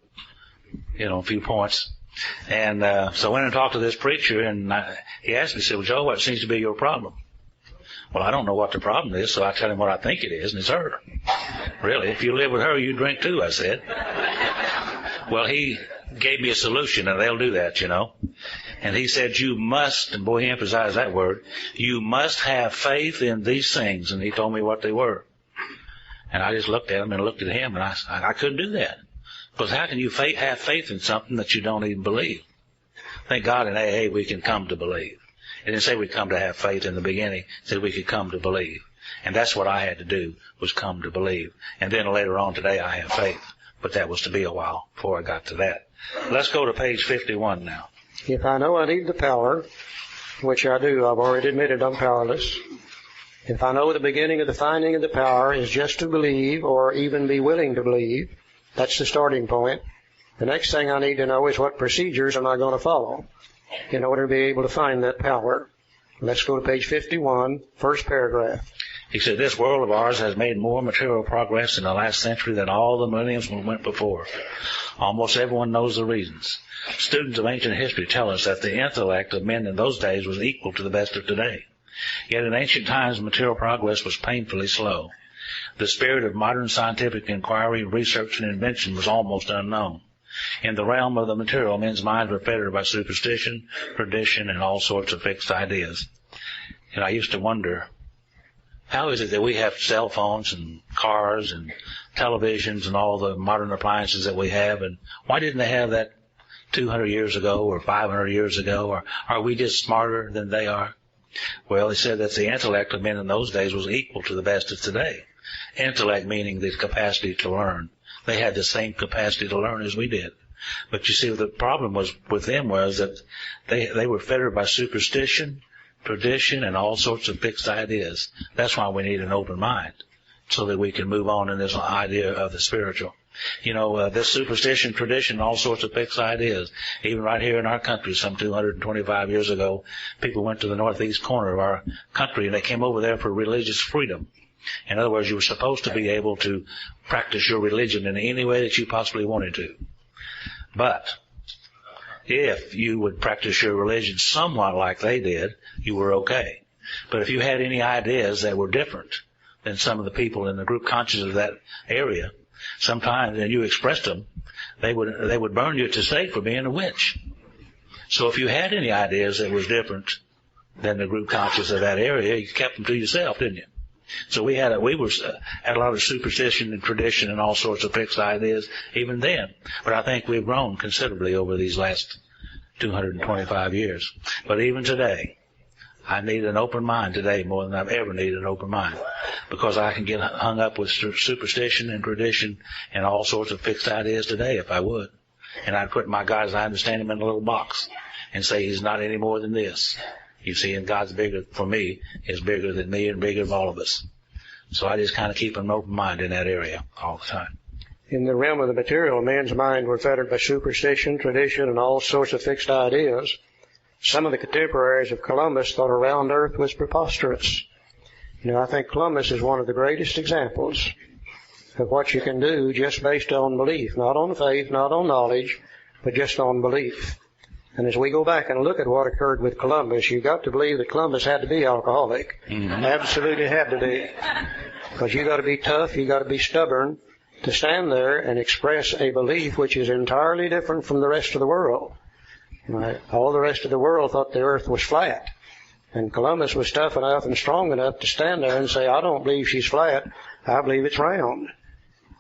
a few points. And so I went and talked to this preacher, and he asked me, he said, well, Joe, what seems to be your problem? Well, I don't know what the problem is, so I tell him what I think it is, and it's her. Really, if you live with her, you drink too, I said. Well, he gave me a solution, and they'll do that, And he said, you must, and boy, he emphasized that word, you must have faith in these things. And he told me what they were. And I just looked at him and looked at him, and I couldn't do that. Because how can you have faith in something that you don't even believe? Thank God in AA we can come to believe. It didn't say we come to have faith in the beginning. It said we could come to believe. And that's what I had to do, was come to believe. And then later on today I have faith. But that was to be a while before I got to that. Let's go to page 51 now. If I know I need the power, which I do, I've already admitted I'm powerless. If I know the beginning of the finding of the power is just to believe or even be willing to believe, that's the starting point. The next thing I need to know is what procedures am I going to follow in order to be able to find that power. Let's go to page 51, first paragraph. He said, this world of ours has made more material progress in the last century than all the millenniums went before. Almost everyone knows the reasons. Students of ancient history tell us that the intellect of men in those days was equal to the best of today. Yet in ancient times, material progress was painfully slow. The spirit of modern scientific inquiry, research, and invention was almost unknown. In the realm of the material, men's minds were fettered by superstition, tradition, and all sorts of fixed ideas. And I used to wonder, how is it that we have cell phones and cars and televisions and all the modern appliances that we have, and why didn't they have that 200 years ago or 500 years ago, or are we just smarter than they are? Well, he said that the intellect of men in those days was equal to the best of today. Intellect meaning the capacity to learn. They had the same capacity to learn as we did. But you see, the problem was with them was that they were fettered by superstition, tradition, and all sorts of fixed ideas. That's why we need an open mind, so that we can move on in this idea of the spiritual. This superstition, tradition, all sorts of fixed ideas. Even right here in our country, some 225 years ago, people went to the northeast corner of our country, and they came over there for religious freedom. In other words, you were supposed to be able to practice your religion in any way that you possibly wanted to. But if you would practice your religion somewhat like they did, you were okay. But if you had any ideas that were different than some of the people in the group conscious of that area, sometimes, and you expressed them, they would burn you at the stake for being a witch. So if you had any ideas that was different than the group conscious of that area, you kept them to yourself, didn't you? So we had a lot of superstition and tradition and all sorts of fixed ideas even then. But I think we've grown considerably over these last 225 years. But even today, I need an open mind today more than I've ever needed an open mind, because I can get hung up with superstition and tradition and all sorts of fixed ideas today if I would. And I'd put my God as I understand him in a little box and say he's not any more than this. You see, and God's bigger, for me, is bigger than me and bigger than all of us. So I just kind of keep an open mind in that area all the time. In the realm of the material, man's mind were fettered by superstition, tradition, and all sorts of fixed ideas. Some of the contemporaries of Columbus thought a round earth was preposterous. I think Columbus is one of the greatest examples of what you can do just based on belief, not on faith, not on knowledge, but just on belief. And as we go back and look at what occurred with Columbus, you've got to believe that Columbus had to be alcoholic. Mm-hmm. Absolutely had to be. Because you've got to be tough, you've got to be stubborn to stand there and express a belief which is entirely different from the rest of the world. Right? All the rest of the world thought the earth was flat. And Columbus was tough enough and strong enough to stand there and say, I don't believe she's flat, I believe it's round.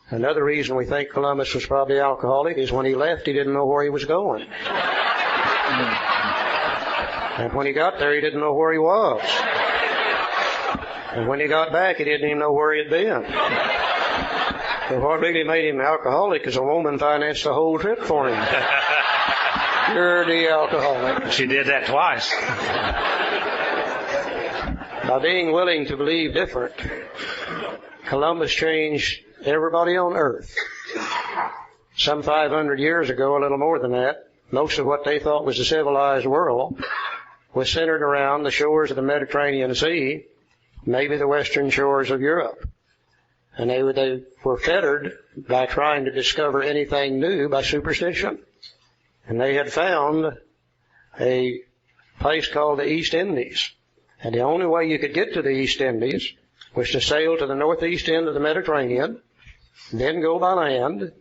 Another reason we think Columbus was probably alcoholic is when he left, he didn't know where he was going. And when he got there, he didn't know where he was. And when he got back, he didn't even know where he had been. But what really made him alcoholic is a woman financed the whole trip for him. You're the alcoholic. She did that twice. By being willing to believe different, Columbus changed everybody on earth. Some 500 years ago, a little more than that, most of what they thought was the civilized world was centered around the shores of the Mediterranean Sea, maybe the western shores of Europe. And they were fettered by trying to discover anything new by superstition. And they had found a place called the East Indies. And the only way you could get to the East Indies was to sail to the northeast end of the Mediterranean, then go by land,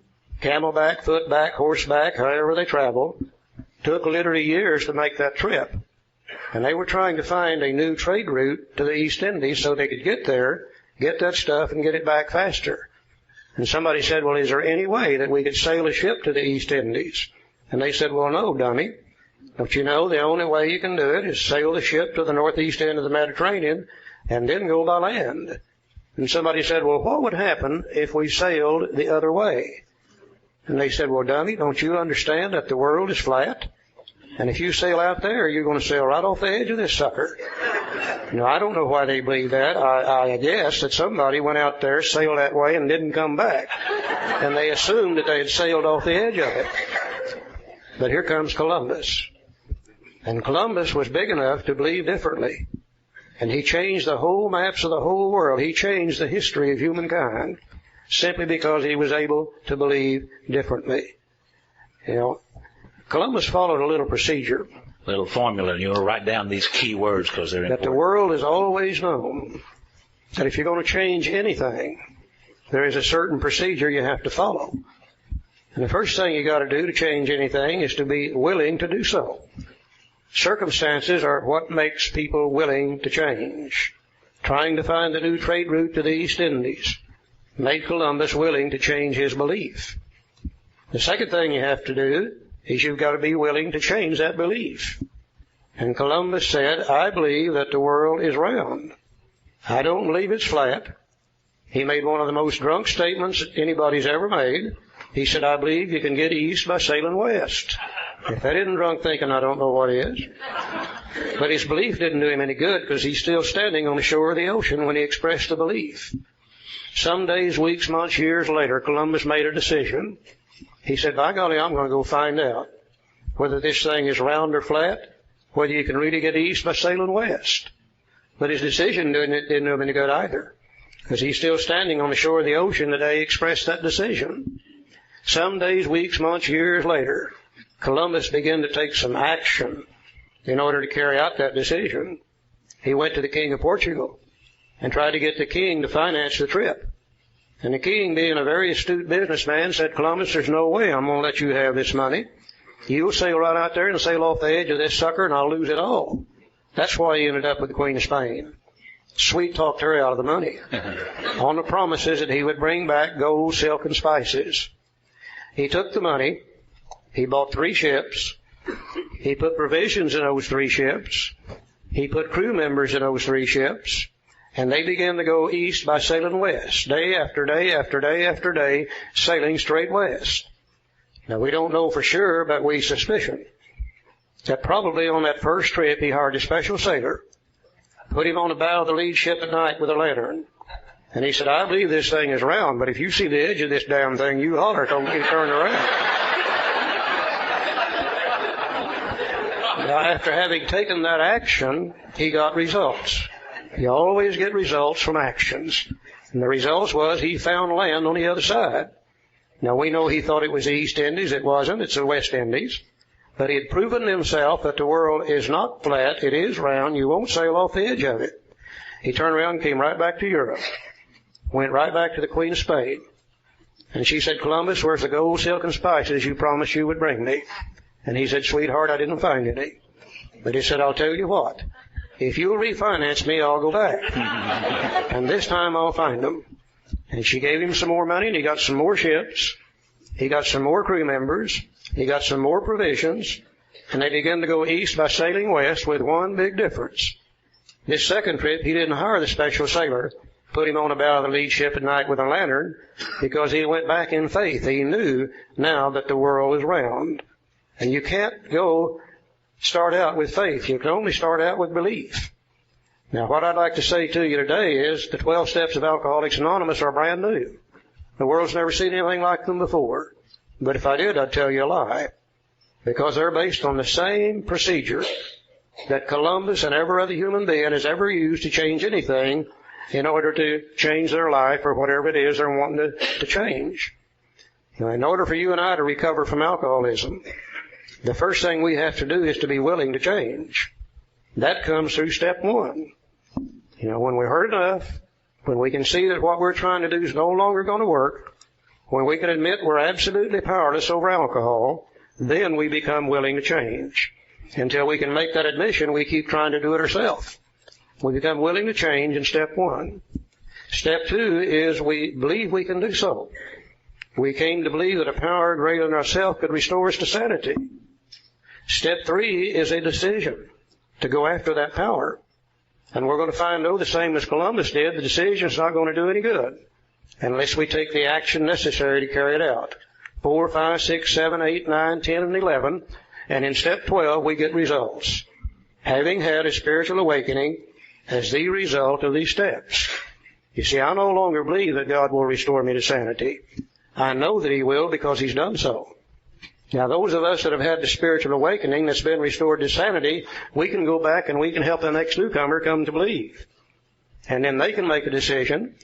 camelback, footback, horseback, however they traveled. Took literally years to make that trip. And they were trying to find a new trade route to the East Indies so they could get there, get that stuff, and get it back faster. And somebody said, well, is there any way that we could sail a ship to the East Indies? And they said, well, no, dummy. Don't you know the only way you can do it is sail the ship to the northeast end of the Mediterranean and then go by land. And somebody said, well, what would happen if we sailed the other way? And they said, well, dummy, don't you understand that the world is flat? And if you sail out there, you're going to sail right off the edge of this sucker. I don't know why they believe that. I guess that somebody went out there, sailed that way, and didn't come back. And they assumed that they had sailed off the edge of it. But here comes Columbus. And Columbus was big enough to believe differently. And he changed the whole maps of the whole world. He changed the history of humankind simply because he was able to believe differently. Columbus followed a little procedure. Little formula, and you'll write down these key words because they're important. That the world has always known that if you're going to change anything, there is a certain procedure you have to follow. And the first thing you got to do to change anything is to be willing to do so. Circumstances are what makes people willing to change. Trying to find a new trade route to the East Indies made Columbus willing to change his belief. The second thing you have to do is you've got to be willing to change that belief. And Columbus said, I believe that the world is round. I don't believe it's flat. He made one of the most drunk statements anybody's ever made. He said, I believe you can get east by sailing west. If that isn't drunk thinking, I don't know what is. But his belief didn't do him any good because he's still standing on the shore of the ocean when he expressed the belief. Some days, weeks, months, years later, Columbus made a decision. He said, by golly, I'm going to go find out whether this thing is round or flat, whether you can really get east by sailing west. But his decision didn't do him any good either, because he's still standing on the shore of the ocean the day he expressed that decision. Some days, weeks, months, years later, Columbus began to take some action in order to carry out that decision. He went to the King of Portugal and tried to get the king to finance the trip. And the king, being a very astute businessman, said, Columbus, there's no way I'm going to let you have this money. You'll sail right out there and sail off the edge of this sucker, and I'll lose it all. That's why he ended up with the Queen of Spain. Sweet talked her out of the money on the promises that he would bring back gold, silk, and spices. He took the money. He bought 3 ships. He put provisions in those 3 ships. He put crew members in those 3 ships. And they began to go east by sailing west, day after day after day after day, sailing straight west. Now, we don't know for sure, but we suspicion that probably on that first trip he hired a special sailor, put him on the bow of the lead ship at night with a lantern. And he said, I believe this thing is round, but if you see the edge of this damn thing, you holler, don't get it turned around. Now, after having taken that action, he got results. You always get results from actions. And the results was he found land on the other side. Now we know he thought it was the East Indies. It wasn't. It's the West Indies. But he had proven to himself that the world is not flat. It is round. You won't sail off the edge of it. He turned around and came right back to Europe. Went right back to the Queen of Spain. And she said, Columbus, where's the gold, silk, and spices you promised you would bring me? And he said, sweetheart, I didn't find any. But he said, I'll tell you what. If you'll refinance me, I'll go back. And this time I'll find them. And she gave him some more money, and he got some more ships. He got some more crew members. He got some more provisions. And they began to go east by sailing west with one big difference. This second trip, he didn't hire the special sailor, put him on the bow of the lead ship at night with a lantern, because he went back in faith. He knew now that the world is round. And you can't go start out with faith. You can only start out with belief. Now, what I'd like to say to you today is the 12 steps of Alcoholics Anonymous are brand new. The world's never seen anything like them before. But if I did, I'd tell you a lie. Because they're based on the same procedure that Columbus and every other human being has ever used to change anything in order to change their life or whatever it is they're wanting to change. Now, in order for you and I to recover from alcoholism, the first thing we have to do is to be willing to change. That comes through step one. You know, when we're hurt enough, when we can see that what we're trying to do is no longer going to work, when we can admit we're absolutely powerless over alcohol, then we become willing to change. Until we can make that admission, we keep trying to do it ourselves. We become willing to change in step one. Step two is we believe we can do so. We came to believe that a power greater than ourselves could restore us to sanity. Step three is a decision to go after that power. And we're going to find, the same as Columbus did, the decision's not going to do any good unless we take the action necessary to carry it out. 4, 5, 6, 7, 8, 9, 10, and 11. And in step 12, we get results. Having had a spiritual awakening as the result of these steps. You see, I no longer believe that God will restore me to sanity. I know that He will because He's done so. Now, those of us that have had the spiritual awakening that's been restored to sanity, we can go back and we can help the next newcomer come to believe. And then they can make a decision.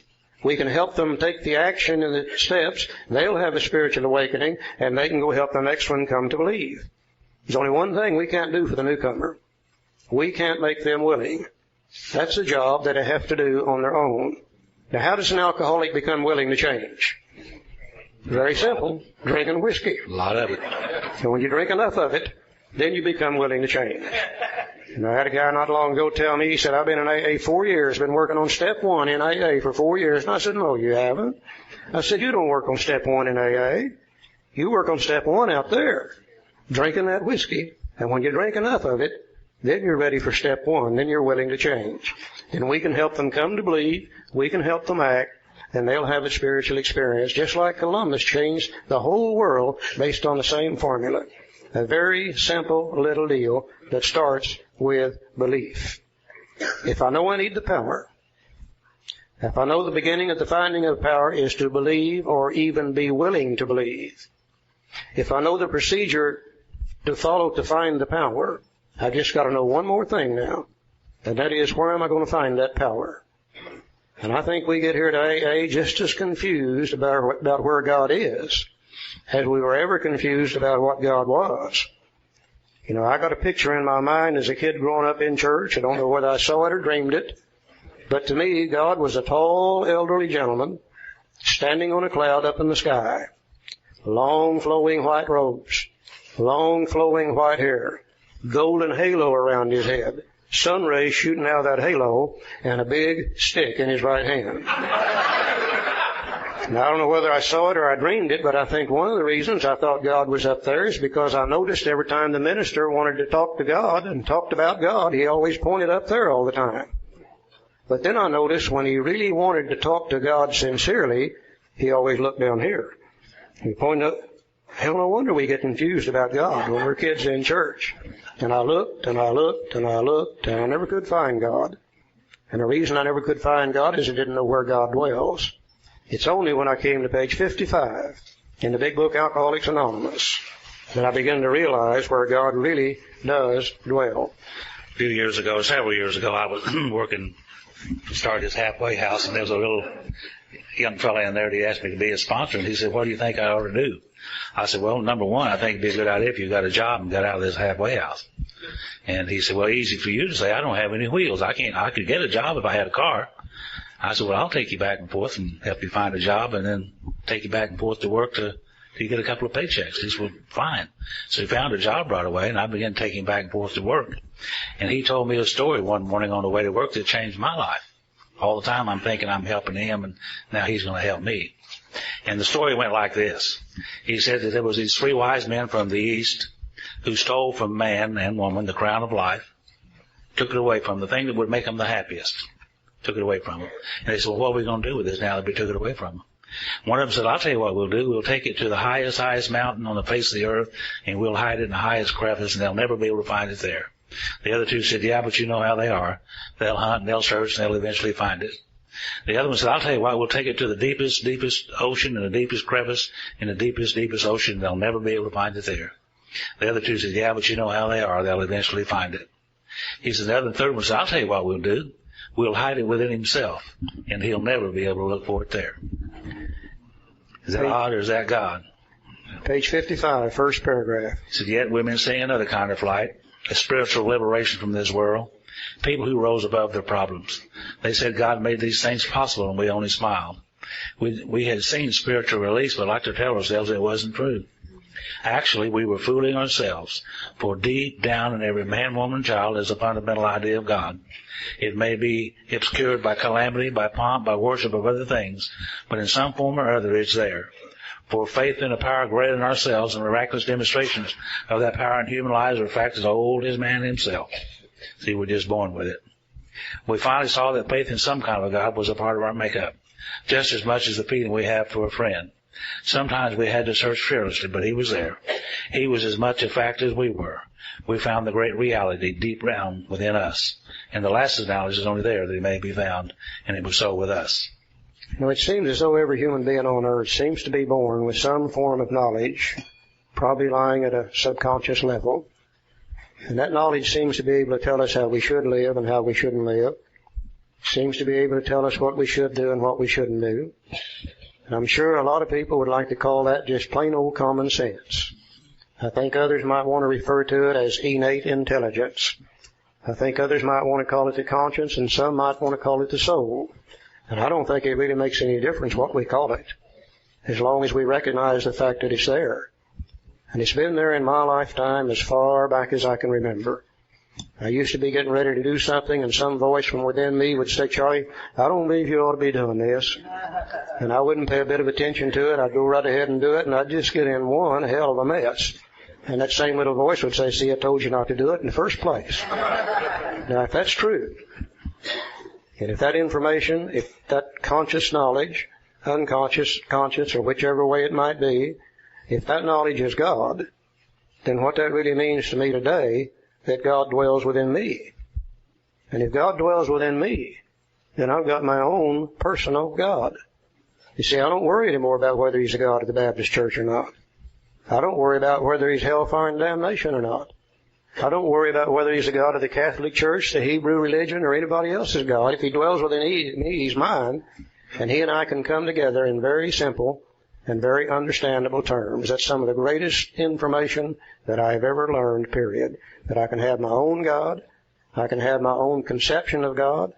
We can help them take the action and the steps. They'll have a spiritual awakening, and they can go help the next one come to believe. There's only one thing we can't do for the newcomer. We can't make them willing. That's a job that they have to do on their own. Now, how does an alcoholic become willing to change? Very simple. Drinking whiskey. A lot of it. And when you drink enough of it, then you become willing to change. And I had a guy not long ago tell me, he said, I've been in AA 4 years, been working on step 1 in AA for 4 years. And I said, no, you haven't. I said, you don't work on step 1 in AA. You work on step 1 out there, drinking that whiskey. And when you drink enough of it, then you're ready for step 1. Then you're willing to change. And we can help them come to believe. We can help them act. And they'll have a spiritual experience, just like Columbus changed the whole world based on the same formula. A very simple little deal that starts with belief. If I know I need the power, if I know the beginning of the finding of power is to believe or even be willing to believe, if I know the procedure to follow to find the power, I've just got to know one more thing now, and that is, where am I going to find that power? And I think we get here to AA just as confused about where God is as we were ever confused about what God was. You know, I got a picture in my mind as a kid growing up in church. I don't know whether I saw it or dreamed it. But to me, God was a tall, elderly gentleman standing on a cloud up in the sky. Long, flowing white robes. Long, flowing white hair. Golden halo around his head. Sun rays shooting out of that halo, and a big stick in his right hand. Now, I don't know whether I saw it or I dreamed it, but I think one of the reasons I thought God was up there is because I noticed every time the minister wanted to talk to God and talked about God, he always pointed up there all the time. But then I noticed when he really wanted to talk to God sincerely, he always looked down here. He pointed up. Hell, no wonder we get confused about God when we're kids in church. And I looked, and I looked, and I looked, and I never could find God. And the reason I never could find God is I didn't know where God dwells. It's only when I came to page 55 in the big book Alcoholics Anonymous that I began to realize where God really does dwell. A few years ago, several years ago, I was working started his halfway house, and there was a little young fella in there that he asked me to be a sponsor, and he said, what do you think I ought to do? I said, well, number one, I think it'd be a good idea if you got a job and got out of this halfway house. And he said, well, easy for you to say, I don't have any wheels. I could get a job if I had a car. I said, well, I'll take you back and forth and help you find a job and then take you back and forth to work to get a couple of paychecks. He said, well, fine. So he found a job right away, and I began taking him back and forth to work. And he told me a story one morning on the way to work that changed my life. All the time I'm thinking I'm helping him, and now he's going to help me. And the story went like this. He said that there was these 3 wise men from the East who stole from man and woman the crown of life, took it away from them, the thing that would make them the happiest, took it away from them. And they said, well, what are we going to do with this now that we took it away from them? One of them said, I'll tell you what we'll do. We'll take it to the highest mountain on the face of the earth, and we'll hide it in the highest crevice, and they'll never be able to find it there. The other 2 said, yeah, but you know how they are. They'll hunt, and they'll search, and they'll eventually find it. The other one said, I'll tell you what, we'll take it to the deepest ocean and the deepest crevice in the deepest ocean, and they'll never be able to find it there. The other 2 said, yeah, but you know how they are. They'll eventually find it. He said, the third one said, I'll tell you what we'll do. We'll hide it within himself, and he'll never be able to look for it there. Is that odd or is that God? Page 55, first paragraph. He said, yet women see another kind of light, a spiritual liberation from this world, people who rose above their problems. They said God made these things possible, and we only smiled. We had seen spiritual release, but like to tell ourselves it wasn't true. Actually, we were fooling ourselves, for deep down in every man, woman, child is a fundamental idea of God. It may be obscured by calamity, by pomp, by worship of other things, but in some form or other it's there. For faith in a power greater than ourselves and miraculous demonstrations of that power in human lives are facts as old as man himself. See, we're just born with it. We finally saw that faith in some kind of a God was a part of our makeup, just as much as the feeling we have for a friend. Sometimes we had to search fearlessly, but he was there. He was as much a fact as we were. We found the great reality deep down within us, and the last knowledge is only there that he may be found, and it was so with us. Now, it seems as though every human being on earth seems to be born with some form of knowledge, probably lying at a subconscious level, and that knowledge seems to be able to tell us how we should live and how we shouldn't live. Seems to be able to tell us what we should do and what we shouldn't do. And I'm sure a lot of people would like to call that just plain old common sense. I think others might want to refer to it as innate intelligence. I think others might want to call it the conscience, and some might want to call it the soul. And I don't think it really makes any difference what we call it, as long as we recognize the fact that it's there. And it's been there in my lifetime as far back as I can remember. I used to be getting ready to do something, and some voice from within me would say, Charlie, I don't believe you ought to be doing this. And I wouldn't pay a bit of attention to it. I'd go right ahead and do it, and I'd just get in one hell of a mess. And that same little voice would say, see, I told you not to do it in the first place. Now, if that's true, and if that information, if that conscious knowledge, unconscious, conscious, or whichever way it might be, if that knowledge is God, then what that really means to me today, that God dwells within me. And if God dwells within me, then I've got my own personal God. You see, I don't worry anymore about whether he's a God of the Baptist church or not. I don't worry about whether he's hellfire and damnation or not. I don't worry about whether he's a God of the Catholic Church, the Hebrew religion, or anybody else's God. If he dwells within me, he's mine. And he and I can come together in very simple and very understandable terms. That's some of the greatest information that I have ever learned, period. That I can have my own God. I can have my own conception of God.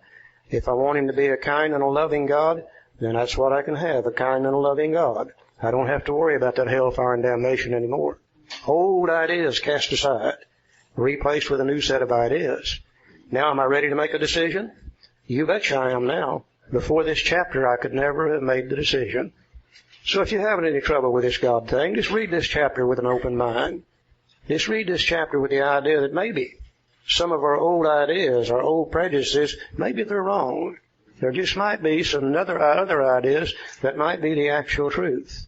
If I want him to be a kind and a loving God, then that's what I can have, a kind and a loving God. I don't have to worry about that hellfire and damnation anymore. Old ideas cast aside, replaced with a new set of ideas. Now am I ready to make a decision? You betcha I am now. Before this chapter, I could never have made the decision. So if you're having any trouble with this God thing, just read this chapter with an open mind. Just read this chapter with the idea that maybe some of our old ideas, our old prejudices, maybe they're wrong. There just might be some other ideas that might be the actual truth.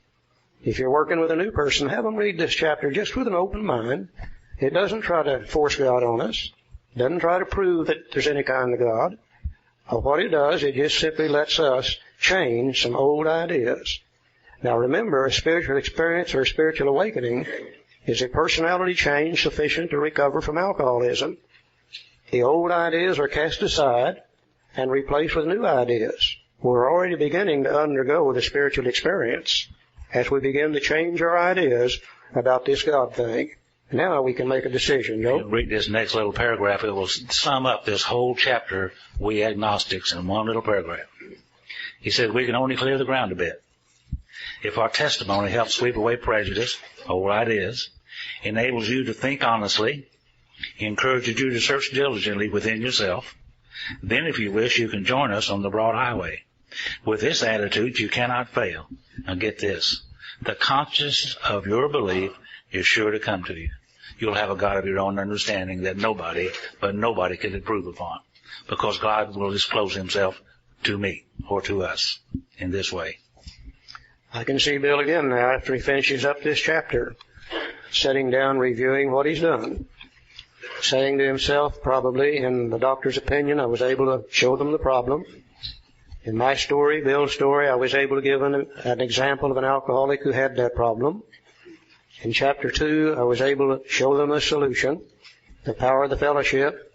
If you're working with a new person, have them read this chapter just with an open mind. It doesn't try to force God on us. It doesn't try to prove that there's any kind of God. What it does, it just simply lets us change some old ideas. Now remember, a spiritual experience or a spiritual awakening is a personality change sufficient to recover from alcoholism. The old ideas are cast aside, and replaced with new ideas. We're already beginning to undergo the spiritual experience as we begin to change our ideas about this God thing. Now we can make a decision, Joe. Read this next little paragraph. It will sum up this whole chapter, We Agnostics, in one little paragraph. He said, we can only clear the ground a bit. If our testimony helps sweep away prejudice, old ideas, enables you to think honestly, encourages you to search diligently within yourself, then if you wish, you can join us on the broad highway. With this attitude, you cannot fail. Now get this. The consciousness of your belief is sure to come to you. You'll have a God of your own understanding that nobody can improve upon, because God will disclose himself to me or to us in this way. I can see Bill again now after he finishes up this chapter, sitting down, reviewing what he's done, saying to himself, probably in the doctor's opinion, I was able to show them the problem. In my story, Bill's story, I was able to give an example of an alcoholic who had that problem. In chapter 2, I was able to show them a solution, the power of the fellowship,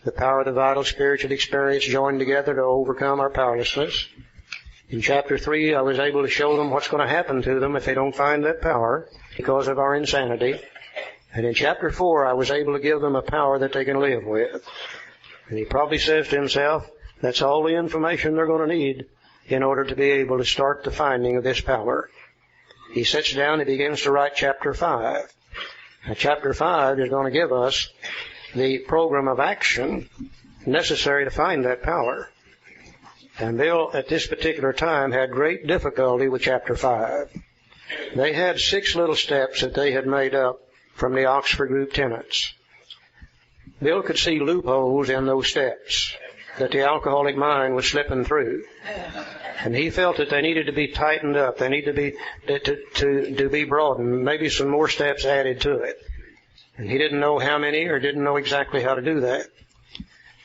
the power of the vital spiritual experience joined together to overcome our powerlessness. In chapter 3, I was able to show them what's going to happen to them if they don't find that power because of our insanity. And in chapter 4, I was able to give them a power that they can live with. And he probably says to himself, that's all the information they're going to need in order to be able to start the finding of this power. He sits down and begins to write chapter 5. Now, chapter 5 is going to give us the program of action necessary to find that power. And Bill, at this particular time, had great difficulty with chapter 5. They had 6 little steps that they had made up from the Oxford Group tenets. Bill could see loopholes in those steps that the alcoholic mind was slipping through. And he felt that they needed to be tightened up. They needed to be broadened, maybe some more steps added to it. And he didn't know how many or didn't know exactly how to do that.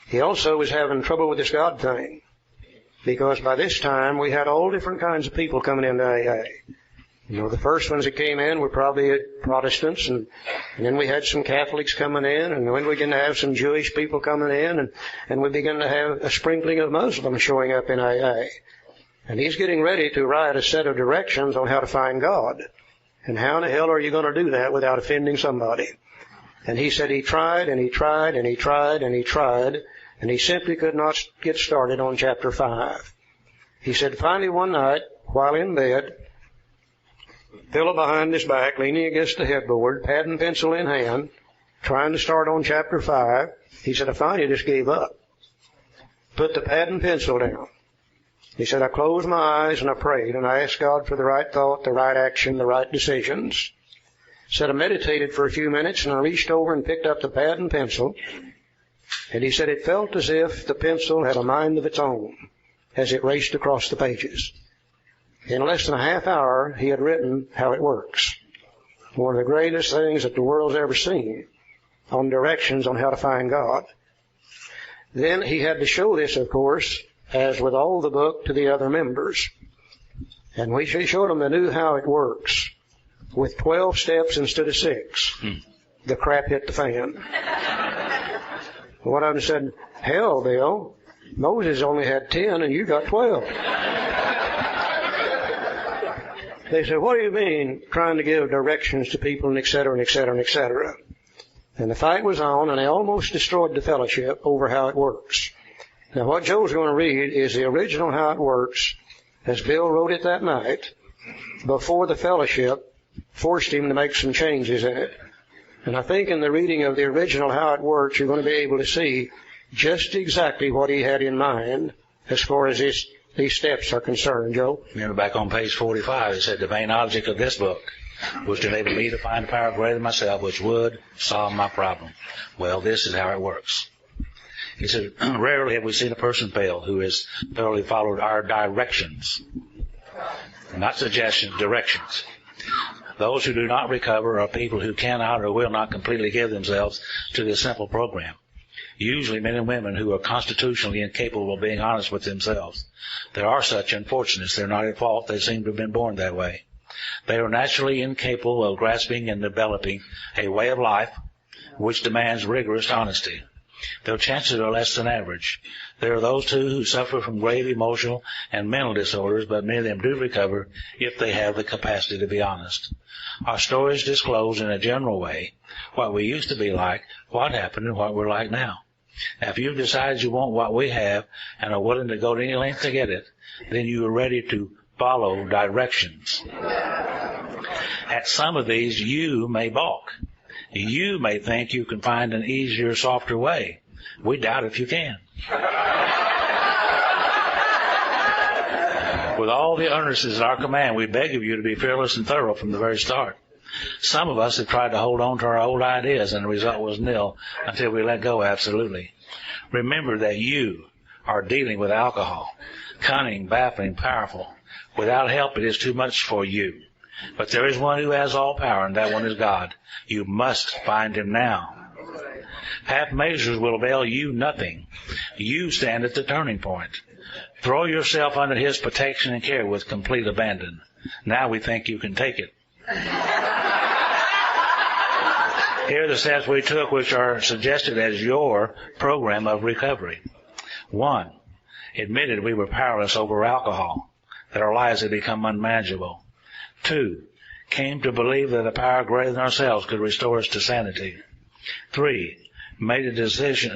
He also was having trouble with this God thing, because by this time we had all different kinds of people coming into AA. You know, the first ones that came in were probably Protestants, and then we had some Catholics coming in, and then we began to have some Jewish people coming in, and we began to have a sprinkling of Muslims showing up in AA. And he's getting ready to write a set of directions on how to find God. And how in the hell are you going to do that without offending somebody? And he said he tried, and he tried, and he tried, and he tried, and he simply could not get started on chapter 5. He said finally one night, while in bed, pillow behind his back, leaning against the headboard, pad and pencil in hand, trying to start on chapter 5, he said, I finally just gave up. Put the pad and pencil down. He said, I closed my eyes and I prayed, and I asked God for the right thought, the right action, the right decisions. He said, I meditated for a few minutes, and I reached over and picked up the pad and pencil, and he said it felt as if the pencil had a mind of its own as it raced across the pages. In less than a half hour, he had written how it works. One of the greatest things that the world's ever seen on directions on how to find God. Then he had to show this, of course, as with all the book, to the other members. And we showed them the new how it works with 12 steps instead of 6. The crap hit the fan. One of them said, hell, Bill, Moses only had 10 and you got 12. They said, what do you mean trying to give directions to people and et cetera and et cetera and et cetera? And the fight was on, and they almost destroyed the fellowship over how it works. Now what Joe's going to read is the original how it works as Bill wrote it that night before the fellowship forced him to make some changes in it. And I think in the reading of the original how it works, you're going to be able to see just exactly what he had in mind as far as these steps are concerned, Joe. Remember back on page 45, it said the main object of this book was to enable me to find a power greater than myself which would solve my problem. Well, this is how it works. He said, rarely have we seen a person fail who has thoroughly followed our directions. Not suggestions, directions. Those who do not recover are people who cannot or will not completely give themselves to this simple program. Usually men and women who are constitutionally incapable of being honest with themselves. There are such unfortunates. They're not at fault. They seem to have been born that way. They are naturally incapable of grasping and developing a way of life which demands rigorous honesty. Their chances are less than average. There are those, too, who suffer from grave emotional and mental disorders, but many of them do recover if they have the capacity to be honest. Our stories disclose in a general way what we used to be like, what happened, and what we're like now. Now, if you've decided you want what we have and are willing to go to any length to get it, then you are ready to follow directions. At some of these, you may balk. You may think you can find an easier, softer way. We doubt if you can. With all the earnestness at our command, we beg of you to be fearless and thorough from the very start. Some of us have tried to hold on to our old ideas, and the result was nil until we let go absolutely. Remember that you are dealing with alcohol. Cunning, baffling, powerful. Without help, it is too much for you. But there is one who has all power, and that one is God. You must find him now. Half measures will avail you nothing. You stand at the turning point. Throw yourself under his protection and care with complete abandon. Now we think you can take it. Here are the steps we took, which are suggested as your program of recovery. 1. Admitted we were powerless over alcohol, that our lives had become unmanageable. 2. Came to believe that a power greater than ourselves could restore us to sanity. 3. Made a decision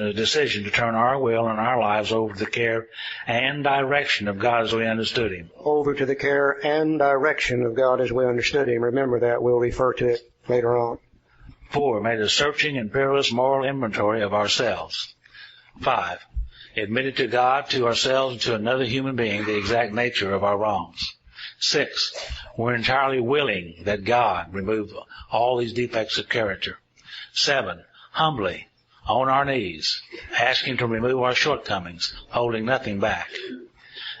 to turn our will and our lives over to the care and direction of God as we understood him. Over to the care and direction of God as we understood him. Remember that. We'll refer to it later on. 4. Made a searching and peerless moral inventory of ourselves. 5. Admitted to God, to ourselves, and to another human being the exact nature of our wrongs. 6. We're entirely willing that God remove all these defects of character. 7. Humbly, on our knees, ask him to remove our shortcomings, holding nothing back.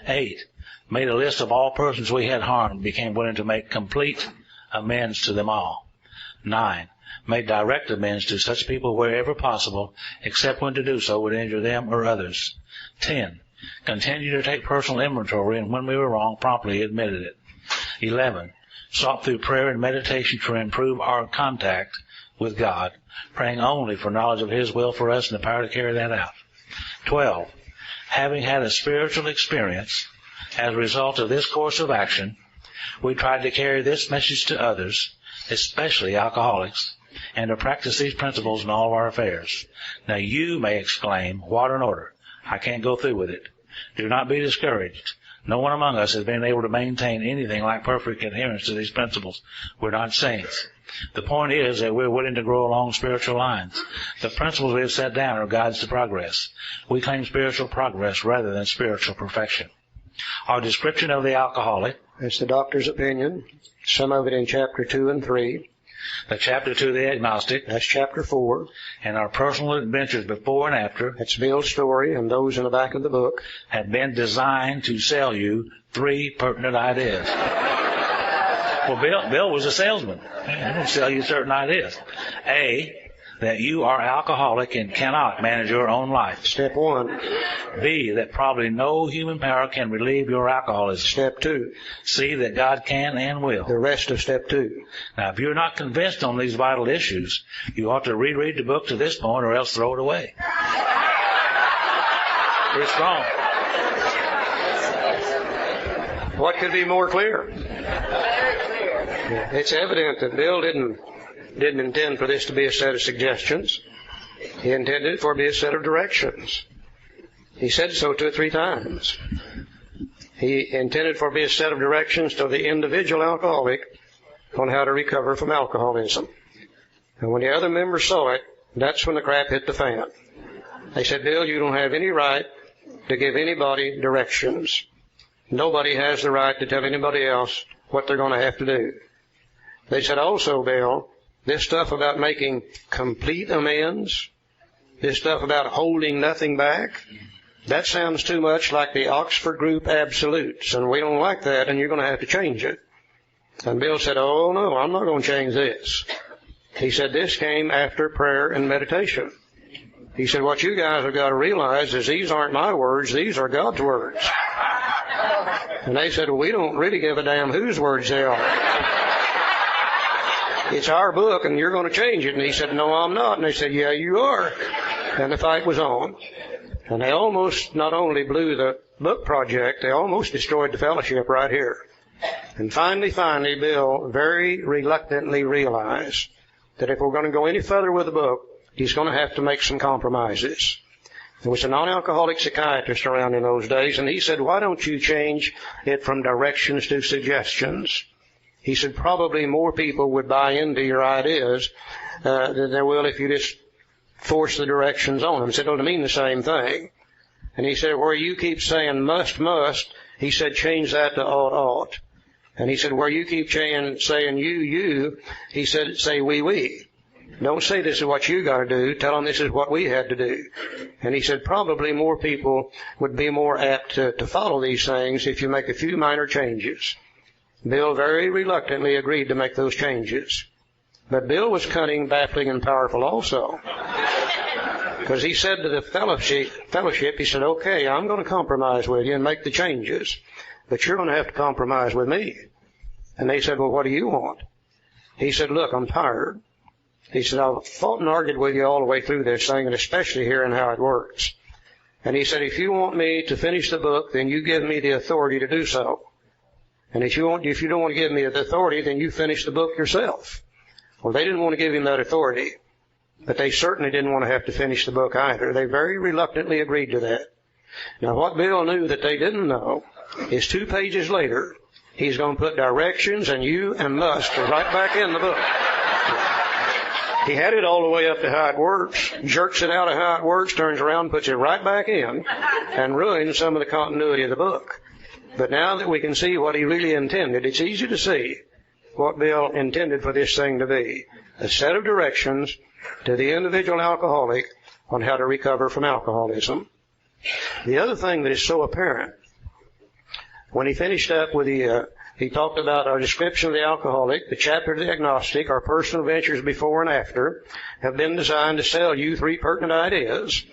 8. Made a list of all persons we had harmed, became willing to make complete amends to them all. 9. Made direct amends to such people wherever possible, except when to do so would injure them or others. 10. Continued to take personal inventory, and when we were wrong, promptly admitted it. 11. Sought through prayer and meditation to improve our contact with God, praying only for knowledge of his will for us and the power to carry that out. 12. Having had a spiritual experience as a result of this course of action, we tried to carry this message to others, especially alcoholics, and to practice these principles in all of our affairs. Now you may exclaim, what an order! I can't go through with it. Do not be discouraged. No one among us has been able to maintain anything like perfect adherence to these principles. We're not saints. The point is that we're willing to grow along spiritual lines. The principles we have set down are guides to progress. We claim spiritual progress rather than spiritual perfection. Our description of the alcoholic. That's the doctor's opinion. Some of it in chapter 2 and 3. The chapter 2 of the Agnostic. That's chapter 4. And our personal adventures before and after. That's Bill's story and those in the back of the book. Have been designed to sell you 3 pertinent ideas. Well, Bill was a salesman. He didn't sell you certain ideas. A, that you are alcoholic and cannot manage your own life. Step 1. B, that probably no human power can relieve your alcoholism. Step 2. C, that God can and will. The rest of step 2. Now, if you're not convinced on these vital issues, you ought to reread the book to this point or else throw it away. Pretty strong. What could be more clear? It's evident that Bill didn't intend for this to be a set of suggestions. He intended it for it to be a set of directions. He said so 2 or 3 times. He intended for it to be a set of directions to the individual alcoholic on how to recover from alcoholism. And when the other members saw it, that's when the crap hit the fan. They said, Bill, you don't have any right to give anybody directions. Nobody has the right to tell anybody else what they're going to have to do. They said also, Bill, this stuff about making complete amends, this stuff about holding nothing back, that sounds too much like the Oxford Group Absolutes, and we don't like that, and you're going to have to change it. And Bill said, oh, no, I'm not going to change this. He said, this came after prayer and meditation. He said, what you guys have got to realize is these aren't my words, these are God's words. And they said, well, we don't really give a damn whose words they are. It's our book, and you're going to change it. And he said, no, I'm not. And they said, yeah, you are. And the fight was on. And they almost not only blew the book project, they almost destroyed the fellowship right here. And finally, Bill very reluctantly realized that if we're going to go any further with the book, he's going to have to make some compromises. There was a non-alcoholic psychiatrist around in those days, and he said, why don't you change it from directions to suggestions? He said, probably more people would buy into your ideas than they will if you just force the directions on them. He said, well, to mean the same thing. And he said, where you keep saying must, he said, change that to ought. And he said, where you keep saying you, he said, say we. Don't say this is what you got to do. Tell them this is what we had to do. And he said, probably more people would be more apt to follow these things if you make a few minor changes. Bill very reluctantly agreed to make those changes. But Bill was cunning, baffling, and powerful also. Because he said to the fellowship, he said, okay, I'm going to compromise with you and make the changes, but you're going to have to compromise with me. And they said, well, what do you want? He said, look, I'm tired. He said, I've fought and argued with you all the way through this thing, and especially hearing how it works. And he said, if you want me to finish the book, then you give me the authority to do so. And if you don't want to give me the authority, then you finish the book yourself. Well, they didn't want to give him that authority, but they certainly didn't want to have to finish the book either. They very reluctantly agreed to that. Now, what Bill knew that they didn't know is 2 pages later, he's going to put directions and you and must right back in the book. He had it all the way up to how it works, jerks it out of how it works, turns around, puts it right back in, and ruins some of the continuity of the book. But now that we can see what he really intended, it's easy to see what Bill intended for this thing to be. A set of directions to the individual alcoholic on how to recover from alcoholism. The other thing that is so apparent, when he finished up with he talked about our description of the alcoholic, the chapter of the agnostic, our personal ventures before and after, have been designed to sell you 3 pertinent ideas.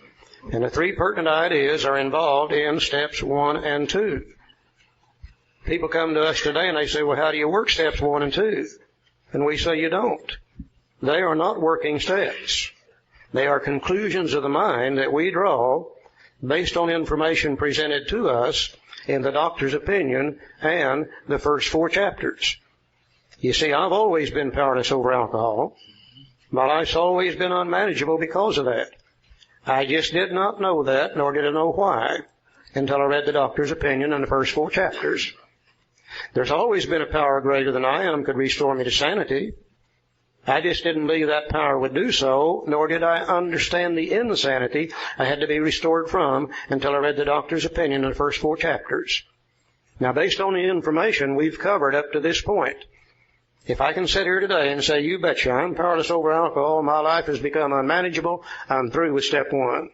And the 3 pertinent ideas are involved in steps 1 and 2. People come to us today and they say, well, how do you work steps 1 and 2? And we say, you don't. They are not working steps. They are conclusions of the mind that we draw based on information presented to us in the doctor's opinion and the first 4 chapters. You see, I've always been powerless over alcohol. My life's always been unmanageable because of that. I just did not know that, nor did I know why, until I read the doctor's opinion in the first 4 chapters. There's always been a power greater than I am could restore me to sanity. I just didn't believe that power would do so, nor did I understand the insanity I had to be restored from until I read the doctor's opinion in the first 4 chapters. Now, based on the information we've covered up to this point, if I can sit here today and say, you betcha, I'm powerless over alcohol, my life has become unmanageable, I'm through with step 1.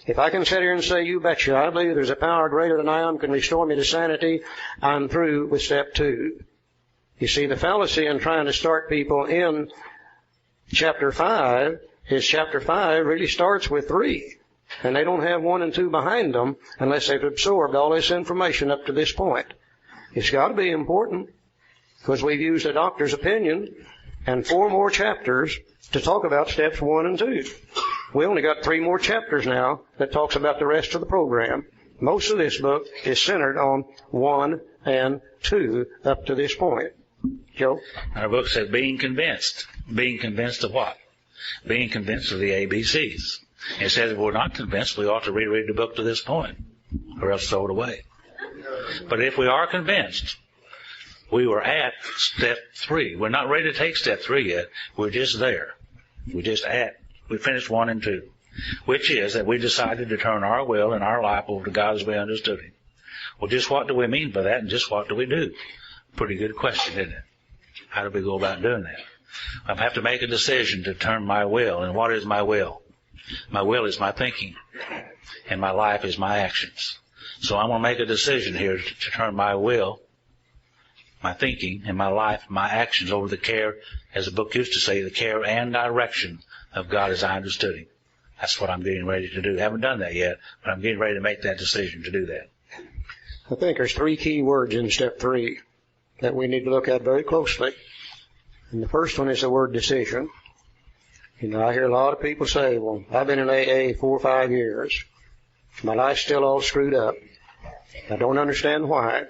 If I can sit here and say, you betcha, I believe there's a power greater than I am can restore me to sanity, I'm through with step 2. You see, the fallacy in trying to start people in chapter 5 is chapter 5 really starts with 3. And they don't have 1 and 2 behind them unless they've absorbed all this information up to this point. It's got to be important because we've used a doctor's opinion and 4 more chapters to talk about steps 1 and 2. We only got 3 more chapters now that talks about the rest of the program. Most of this book is centered on 1 and 2 up to this point. Joe? Our book said being convinced. Being convinced of what? Being convinced of the ABCs. It says if we're not convinced, we ought to reread the book to this point, or else throw it away. But if we are convinced, we were at step 3. We're not ready to take step 3 yet. We're just there. We finished 1 and 2, which is that we decided to turn our will and our life over to God as we understood Him. Well, just what do we mean by that, and just what do we do? Pretty good question, isn't it? How do we go about doing that? I have to make a decision to turn my will. And what is my will? My will is my thinking, and my life is my actions. So I'm going to make a decision here to turn my will, my thinking, and my life, my actions over the care, as the book used to say, the care and direction of God as I understood Him. That's what I'm getting ready to do. I haven't done that yet, but I'm getting ready to make that decision to do that. I think there's 3 key words in step 3 that we need to look at very closely. And the first one is the word decision. You know, I hear a lot of people say, well, I've been in AA 4 or 5 years. My life's still all screwed up. I don't understand why.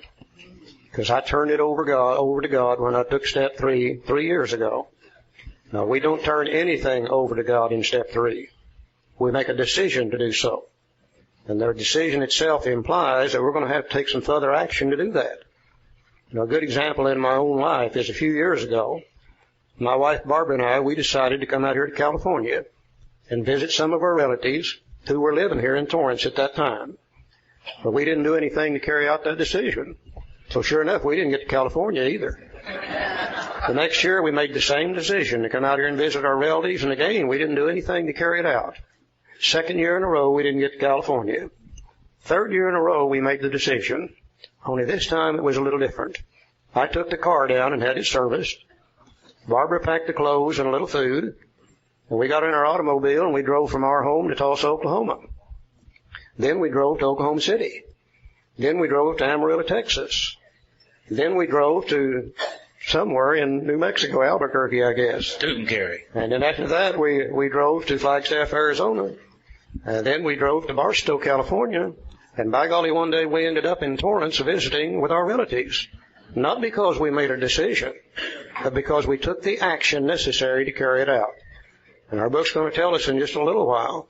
Because I turned it over to God when I took step 3 years ago. Now, we don't turn anything over to God in step 3. We make a decision to do so. And the decision itself implies that we're going to have to take some further action to do that. You know, a good example in my own life is a few years ago, my wife Barbara and I, we decided to come out here to California and visit some of our relatives who were living here in Torrance at that time. But we didn't do anything to carry out that decision. So sure enough, we didn't get to California either. The next year, we made the same decision to come out here and visit our relatives, and again, we didn't do anything to carry it out. Second year in a row, we didn't get to California. Third year in a row, we made the decision. Only this time, it was a little different. I took the car down and had it serviced. Barbara packed the clothes and a little food, and we got in our automobile and we drove from our home to Tulsa, Oklahoma. Then we drove to Oklahoma City. Then we drove to Amarillo, Texas. Then we drove to somewhere in New Mexico, Albuquerque, I guess. Tucumcari. And then after that, we drove to Flagstaff, Arizona. And then we drove to Barstow, California. And by golly, one day we ended up in Torrance visiting with our relatives. Not because we made a decision, but because we took the action necessary to carry it out. And our book's going to tell us in just a little while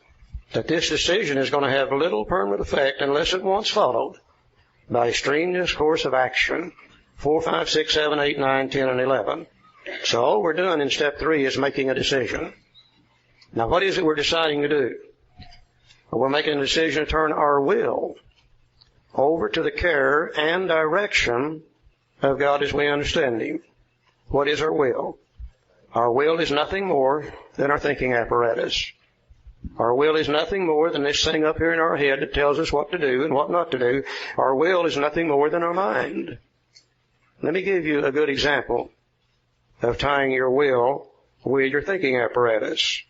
that this decision is going to have little permanent effect unless it once followed by a strenuous course of action. 4, 5, 6, 7, 8, 9, 10, and 11. So all we're doing in step 3 is making a decision. Now what is it we're deciding to do? Well, we're making a decision to turn our will over to the care and direction of God as we understand Him. What is our will? Our will is nothing more than our thinking apparatus. Our will is nothing more than this thing up here in our head that tells us what to do and what not to do. Our will is nothing more than our mind. Let me give you a good example of tying your will with your thinking apparatus.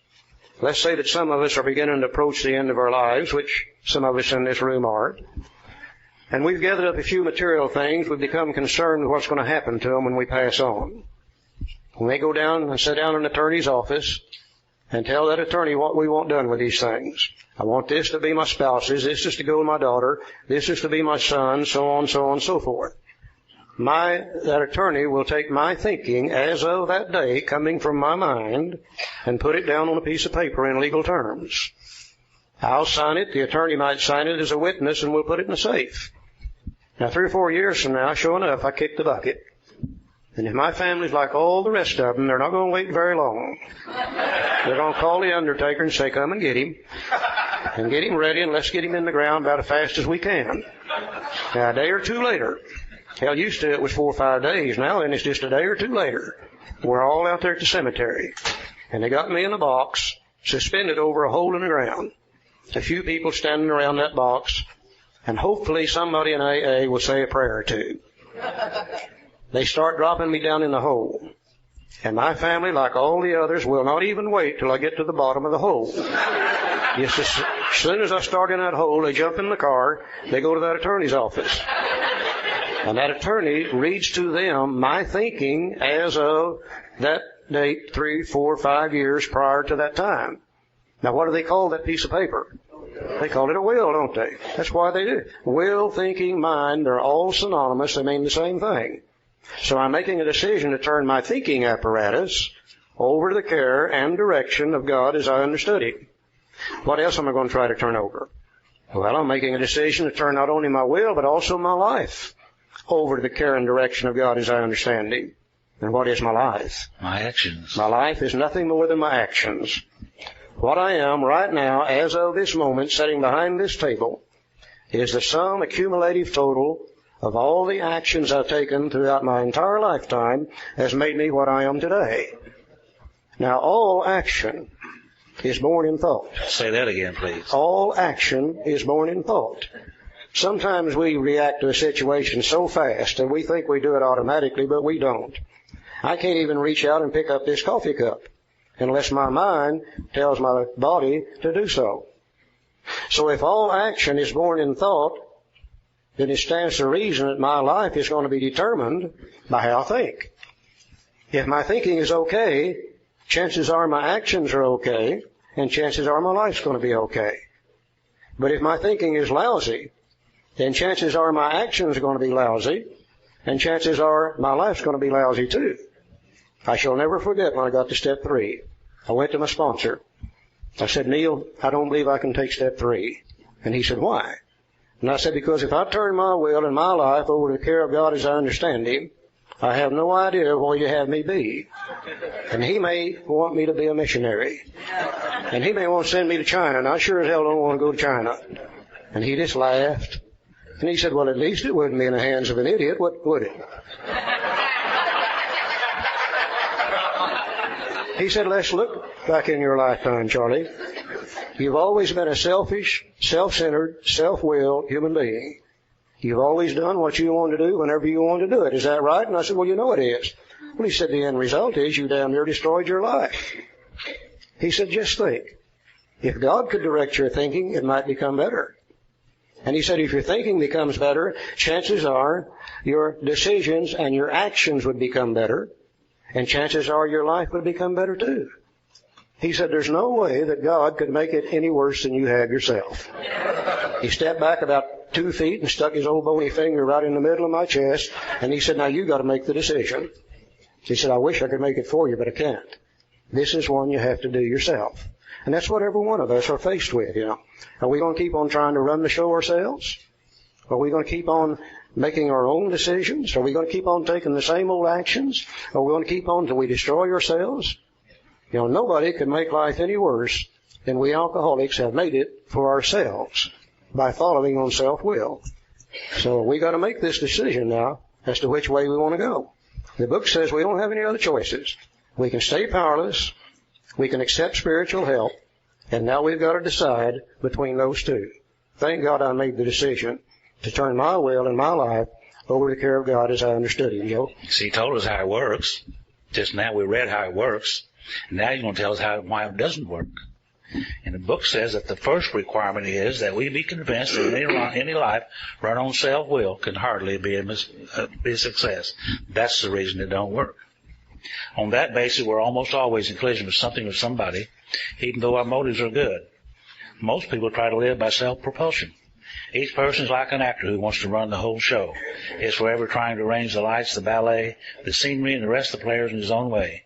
Let's say that some of us are beginning to approach the end of our lives, which some of us in this room are. And we've gathered up a few material things. We've become concerned with what's going to happen to them when we pass on. When they go down and sit down in an attorney's office and tell that attorney what we want done with these things. I want this to be my spouse's, this is to go to my daughter, this is to be my son, so on, so on, so forth. That attorney will take my thinking as of that day coming from my mind and put it down on a piece of paper in legal terms. I'll sign it, the attorney might sign it as a witness, and we'll put it in a safe. Now 3 or 4 years from now, sure enough, I kick the bucket. And if my family's like all the rest of them, they're not going to wait very long. They're going to call the undertaker and say, come and get him. And get him ready, and let's get him in the ground about as fast as we can. Now a day or two later, hell, used to it was 4 or 5 days. Now then it's just a day or two later. We're all out there at the cemetery. And they got me in a box, suspended over a hole in the ground. A few people standing around that box, and hopefully somebody in AA will say a prayer or two. They start dropping me down in the hole. And my family, like all the others, will not even wait till I get to the bottom of the hole. Just as soon as I start in that hole, they jump in the car, they go to that attorney's office. And that attorney reads to them my thinking as of that date 3, 4, 5 years prior to that time. Now what do they call that piece of paper? They call it a will, don't they? That's why they do. Will, thinking, mind, they're all synonymous. They mean the same thing. So I'm making a decision to turn my thinking apparatus over to the care and direction of God as I understood Him. What else am I going to try to turn over? Well, I'm making a decision to turn not only my will, but also my life over to the care and direction of God as I understand Him. And what is my life? My actions. My life is nothing more than my actions. What I am right now, as of this moment, sitting behind this table, is the sum accumulative total of all the actions I've taken throughout my entire lifetime has made me what I am today. Now, all action is born in thought. Say that again, please. All action is born in thought. Sometimes we react to a situation so fast that we think we do it automatically, but we don't. I can't even reach out and pick up this coffee cup unless my mind tells my body to do so. So if all action is born in thought, then it stands to reason that my life is going to be determined by how I think. If my thinking is okay, chances are my actions are okay, and chances are my life's going to be okay. But if my thinking is lousy, then chances are my actions are going to be lousy, and chances are my life's going to be lousy too. I shall never forget when I got to step 3. I went to my sponsor. I said, Neil, I don't believe I can take step 3. And he said, why? And I said, because if I turn my will and my life over to the care of God as I understand Him, I have no idea where you have me be. And He may want me to be a missionary. And He may want to send me to China, and I sure as hell don't want to go to China. And he just laughed. And he said, well, at least it wouldn't be in the hands of an idiot, would it? He said, let's look back in your lifetime, Charlie. You've always been a selfish, self-centered, self-willed human being. You've always done what you wanted to do whenever you wanted to do it. Is that right? And I said, well, you know it is. Well, he said, the end result is you damn near destroyed your life. He said, just think. If God could direct your thinking, it might become better. And he said, if your thinking becomes better, chances are your decisions and your actions would become better, and chances are your life would become better too. He said, there's no way that God could make it any worse than you have yourself. He stepped back about 2 feet and stuck his old bony finger right in the middle of my chest, and he said, now you got to make the decision. He said, I wish I could make it for you, but I can't. This is one you have to do yourself. And that's what every one of us are faced with, you know. Are we going to keep on trying to run the show ourselves? Are we going to keep on making our own decisions? Are we going to keep on taking the same old actions? Are we going to keep on until we destroy ourselves? You know, nobody can make life any worse than we alcoholics have made it for ourselves by following on self-will. So we got to make this decision now as to which way we want to go. The book says we don't have any other choices. We can stay powerless, we can accept spiritual help, and now we've got to decide between those two. Thank God I made the decision to turn my will and my life over to the care of God as I understood Him, Joe. See, He told us how it works. Just now we read how it works. And now He's going to tell us why it doesn't work. And the book says that the first requirement is that we be convinced that any life run on self-will can hardly be a success. That's the reason it don't work. On that basis, we're almost always in collision with something or somebody, even though our motives are good. Most people try to live by self-propulsion. Each person is like an actor who wants to run the whole show. Is forever trying to arrange the lights, the ballet, the scenery, and the rest of the players in his own way.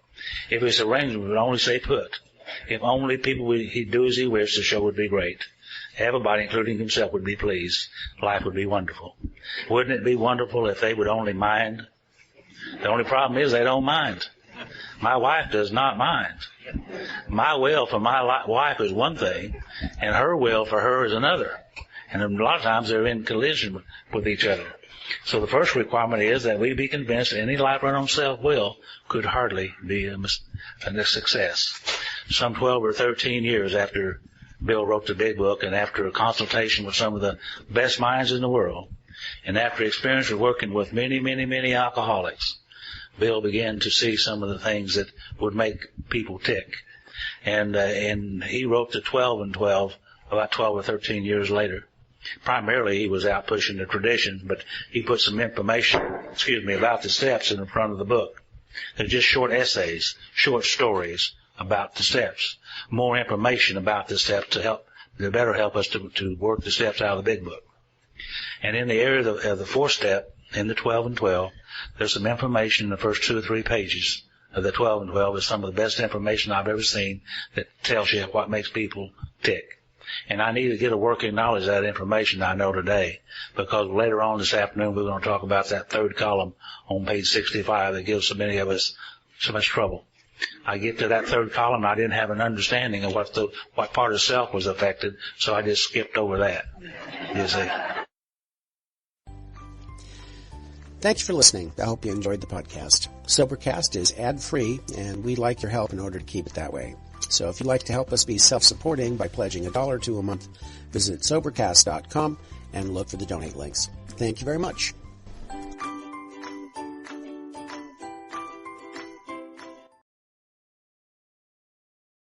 If his arrangement would only say put, if only people would do as he wished, the show would be great. Everybody, including himself, would be pleased. Life would be wonderful. Wouldn't it be wonderful if they would only mind? The only problem is they don't mind. My wife does not mind. My will for my wife is one thing, and her will for her is another. And a lot of times they're in collision with each other. So the first requirement is that we be convinced that any life run on self-will could hardly be a success. Some 12 or 13 years after Bill wrote the big book, and after a consultation with some of the best minds in the world, and after experience with working with many, many, many alcoholics, Bill began to see some of the things that would make people tick. And he wrote the 12 and 12 about 12 or 13 years later. Primarily, he was out pushing the tradition, but he put some information, about the steps in the front of the book. They're just short essays, short stories about the steps. More information about the steps to better help us to work the steps out of the big book. And in the area of the fourth step, in the 12 and 12, there's some information in the first 2 or 3 pages of the 12 and 12 is some of the best information I've ever seen that tells you what makes people tick. And I need to get a working knowledge of that information I know today, because later on this afternoon we're going to talk about that third column on page 65 that gives so many of us so much trouble. I get to that third column, I didn't have an understanding of what part of self was affected, so I just skipped over that. You see. Thanks for listening. I hope you enjoyed the podcast. Sobercast is ad-free, and we'd like your help in order to keep it that way. So if you'd like to help us be self-supporting by pledging $1 or $2 a month, visit Sobercast.com and look for the donate links. Thank you very much.